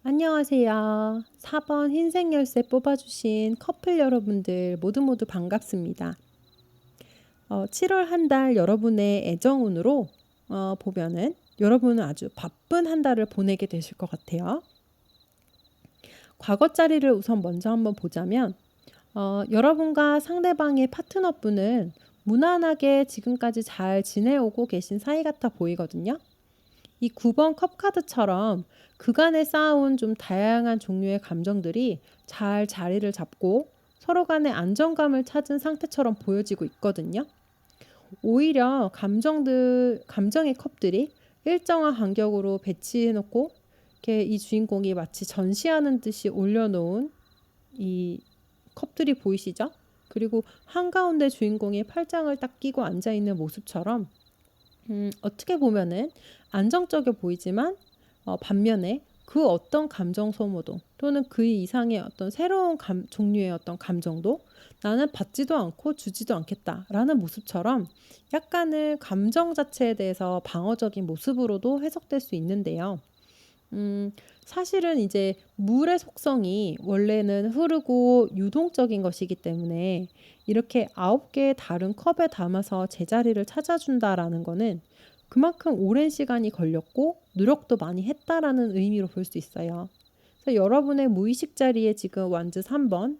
안녕하세요. 4번 흰색 열쇠 뽑아주신 커플 여러분들 모두 반갑습니다. 7월 한 달 여러분의 애정운으로 보면은 여러분은 아주 바쁜 한 달을 보내게 되실 것 같아요. 과거 자리를 우선 먼저 한번 보자면 여러분과 상대방의 파트너분은 무난하게 지금까지 잘 지내오고 계신 사이 같아 보이거든요. 이 9번 컵 카드처럼 그간에 쌓아온 좀 다양한 종류의 감정들이 잘 자리를 잡고 서로 간의 안정감을 찾은 상태처럼 보여지고 있거든요. 오히려 감정의 컵들이 일정한 간격으로 배치해놓고 이렇게 이 주인공이 마치 전시하는 듯이 올려놓은 이 컵들이 보이시죠? 그리고 한가운데 주인공이 팔짱을 딱 끼고 앉아있는 모습처럼 어떻게 보면은 안정적이어 보이지만 반면에 그 어떤 감정 소모도 또는 그 이상의 어떤 새로운 종류의 어떤 감정도 나는 받지도 않고 주지도 않겠다라는 모습처럼 약간은 감정 자체에 대해서 방어적인 모습으로도 해석될 수 있는데요. 사실은 이제 물의 속성이 원래는 흐르고 유동적인 것이기 때문에 이렇게 9개의 다른 컵에 담아서 제자리를 찾아준다라는 거는 그만큼 오랜 시간이 걸렸고 노력도 많이 했다라는 의미로 볼 수 있어요. 그래서 여러분의 무의식 자리에 지금 완즈 3번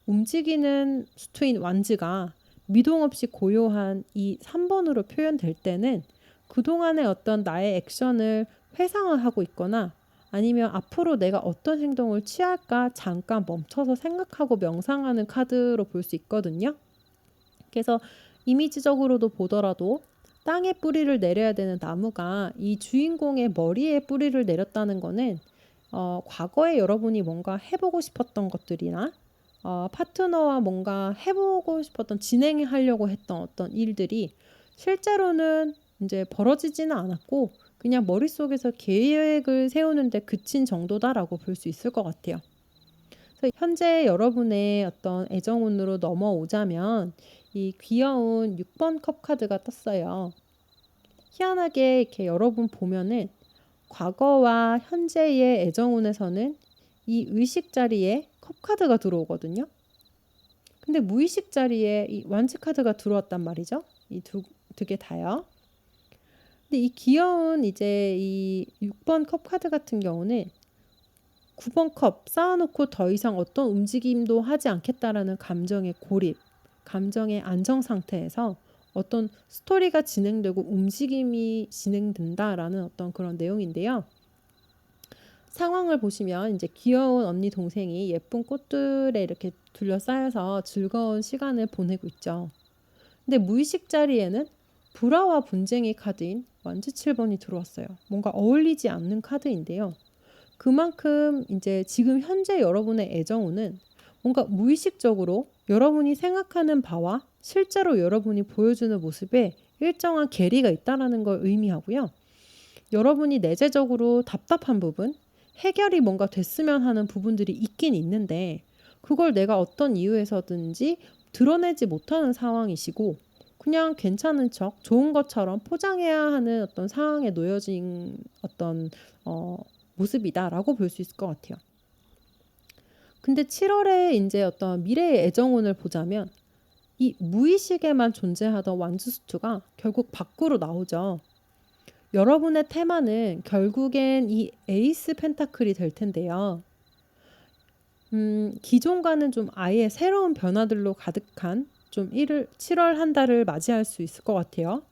움직이는 수투인 완즈가 미동 없이 고요한 이 3번으로 표현될 때는 그동안의 어떤 나의 액션을 회상을 하고 있거나 아니면 앞으로 내가 어떤 행동을 취할까 잠깐 멈춰서 생각하고 명상하는 카드로 볼 수 있거든요. 그래서 이미지적으로도 보더라도 땅에 뿌리를 내려야 되는 나무가 이 주인공의 머리에 뿌리를 내렸다는 거는 과거에 여러분이 뭔가 해보고 싶었던 것들이나 파트너와 뭔가 해보고 싶었던 진행하려고 했던 어떤 일들이 실제로는 이제 벌어지지는 않았고 그냥 머릿속에서 계획을 세우는데 그친 정도다라고 볼 수 있을 것 같아요. 그래서 현재 여러분의 어떤 애정운으로 넘어오자면 이 귀여운 6번 컵 카드가 떴어요. 희한하게 이렇게 여러분 보면은 과거와 현재의 애정운에서는 이 의식 자리에 컵 카드가 들어오거든요. 근데 무의식 자리에 이 완치 카드가 들어왔단 말이죠. 이 두 개 다요. 근데 이 귀여운 이제 이 6번 컵 카드 같은 경우는 9번 컵 쌓아놓고 더 이상 어떤 움직임도 하지 않겠다라는 감정의 고립, 감정의 안정 상태에서 어떤 스토리가 진행되고 움직임이 진행된다라는 어떤 그런 내용인데요. 상황을 보시면 이제 귀여운 언니 동생이 예쁜 꽃들에 이렇게 둘러싸여서 즐거운 시간을 보내고 있죠. 근데 무의식 자리에는 불화와 분쟁의 카드인 완즈 7번이 들어왔어요. 뭔가 어울리지 않는 카드인데요. 그만큼 이제 지금 현재 여러분의 애정운은 뭔가 무의식적으로 여러분이 생각하는 바와 실제로 여러분이 보여주는 모습에 일정한 괴리가 있다는 걸 의미하고요. 여러분이 내재적으로 답답한 부분, 해결이 뭔가 됐으면 하는 부분들이 있긴 있는데 그걸 내가 어떤 이유에서든지 드러내지 못하는 상황이시고 그냥 괜찮은 척 좋은 것처럼 포장해야 하는 어떤 상황에 놓여진 어떤 어 모습이다라고 볼 수 있을 것 같아요. 근데 7 월에 인제 어떤 미래의 애정운을 보자면 이 무의식에만 존재하던 완주수투가 결국 밖으로 나오죠. 여러분의 테마는 결국엔 이 에이스 펜타클이 될 텐데요. 기존과는 좀 아예 새로운 변화들로 가득한 좀 7월 한 달을 맞이할 수 있을 것 같아요.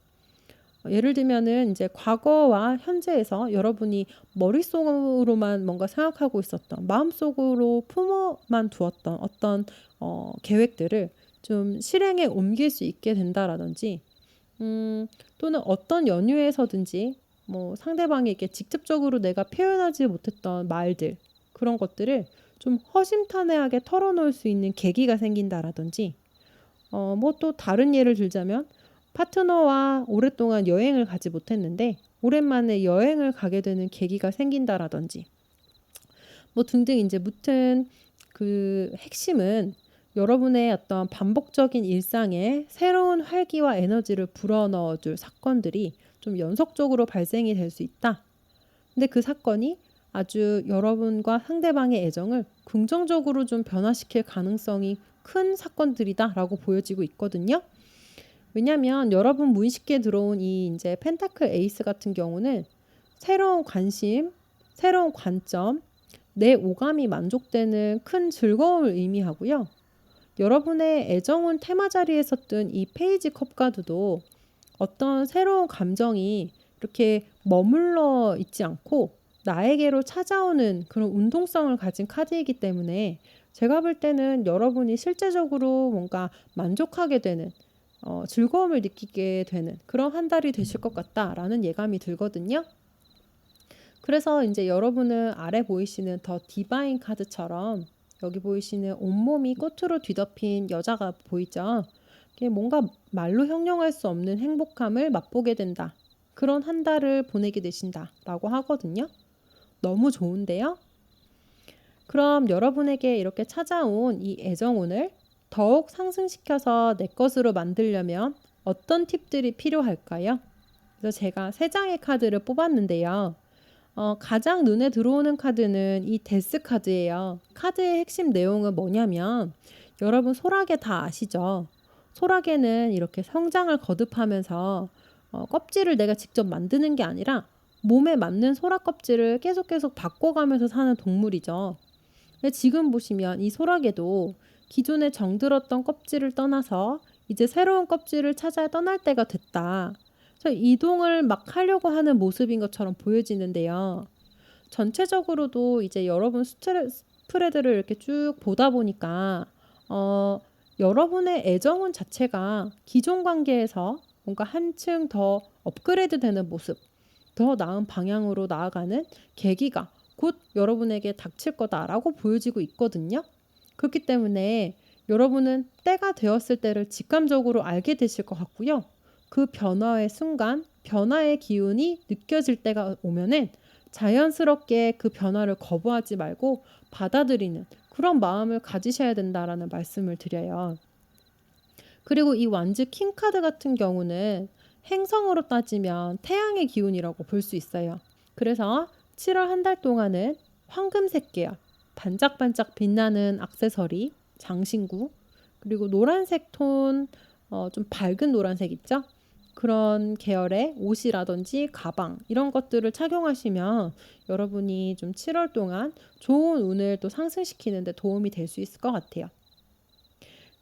예를 들면은 인제 과거와 현재에서 여러분이 머릿속으로만 뭔가 생각하고 있었던 마음속으로 품어만 두었던 어떤 계획들을 좀 실행에 옮길 수 있게 된다라든지 또는 어떤 연유에서든지 뭐 상대방에게 직접적으로 내가 표현하지 못했던 말들 그런 것들을 좀 허심탄회하게 털어놓을 수 있는 계기가 생긴다라든지 뭐 또 다른 예를 들자면 파트너와 오랫동안 여행을 가지 못했는데 오랜만에 여행을 가게 되는 계기가 생긴다라든지 뭐 등등 인제 무튼 그 핵심은 여러분의 어떤 반복적인 일상에 새로운 활기와 에너지를 불어넣어 줄 사건들이 좀 연속적으로 발생이 될 수 있다. 근데 그 사건이 아주 여러분과 상대방의 애정을 긍정적으로 좀 변화시킬 가능성이 큰 사건들이다라고 보여지고 있거든요. 왜냐면 여러분 무의식에 들어온 이 인제 펜타클 에이스 같은 경우는 새로운 관심, 새로운 관점, 내 오감이 만족되는 큰 즐거움을 의미하고요. 여러분의 애정운 테마 자리에 섰던 이 페이지 컵 카드도 어떤 새로운 감정이 이렇게 머물러 있지 않고 나에게로 찾아오는 그런 운동성을 가진 카드이기 때문에 제가 볼 때는 여러분이 실제적으로 뭔가 만족하게 되는 즐거움을 느끼게 되는 그런 한 달이 되실 것 같다라는 예감이 들거든요. 그래서 인제 여러분은 아래 보이시는 더 디바인 카드처럼 여기 보이시는 온몸이 꽃으로 뒤덮인 여자가 보이죠? 이게 뭔가 말로 형용할 수 없는 행복함을 맛보게 된다. 그런 한 달을 보내게 되신다라고 하거든요. 너무 좋은데요? 그럼 여러분에게 이렇게 찾아온 이 애정운을 더욱 상승시켜서 내 것으로 만들려면 어떤 팁들이 필요할까요? 그래서 제가 3 장의 카드를 뽑았는데요. 가장 눈에 들어오는 카드는 이 데스 카드예요. 카드의 핵심 내용은 뭐냐면 여러분 소라게 다 아시죠? 소라게는 이렇게 성장을 거듭하면서 껍질을 내가 직접 만드는 게 아니라 몸에 맞는 소라 껍질을 계속 바꿔가면서 사는 동물이죠. 근데 지금 보시면 이 소라게도 기존에 정들었던 껍질을 떠나서 이제 새로운 껍질을 찾아 떠날 때가 됐다. 그래서 이동을 막 하려고 하는 모습인 것처럼 보여지는데요. 전체적으로도 이제 여러분 스프레드를 이렇게 쭉 보다 보니까 어 여러분의 애정운 자체가 기존 관계에서 뭔가 한층 더 업그레이드되는 모습, 더 나은 방향으로 나아가는 계기가 곧 여러분에게 닥칠 거다라고 보여지고 있거든요. 그렇기 때문에 여러분은 때가 되었을 때를 직감적으로 알게 되실 것 같고요. 그 변화의 순간, 변화의 기운이 느껴질 때가 오면은 자연스럽게 그 변화를 거부하지 말고 받아들이는 그런 마음을 가지셔야 된다라는 말씀을 드려요. 그리고 이 완즈 킹 카드 같은 경우는 행성으로 따지면 태양의 기운이라고 볼 수 있어요. 그래서 7월 한 달 동안은 황금색 계열, 반짝반짝 빛나는 액세서리, 장신구, 그리고 노란색 톤 좀 밝은 노란색 있죠? 그런 계열의 옷이라든지 가방 이런 것들을 착용하시면 여러분이 좀 7월 동안 좋은 운을 또 상승시키는 데 도움이 될 수 있을 것 같아요.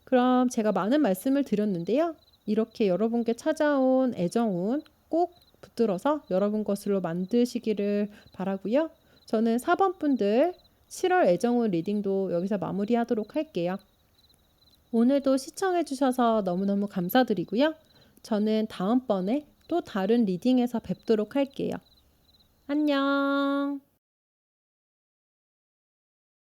그럼 제가 많은 말씀을 드렸는데요. 이렇게 여러분께 찾아온 애정운 꼭 붙들어서 여러분 것으로 만드시기를 바라고요. 저는 4번 분들 7월 애정운 리딩도 여기서 마무리하도록 할게요. 오늘도 시청해 주셔서 너무너무 감사드리고요. 저는 다음번에 또 다른 리딩에서 뵙도록 할게요. 안녕.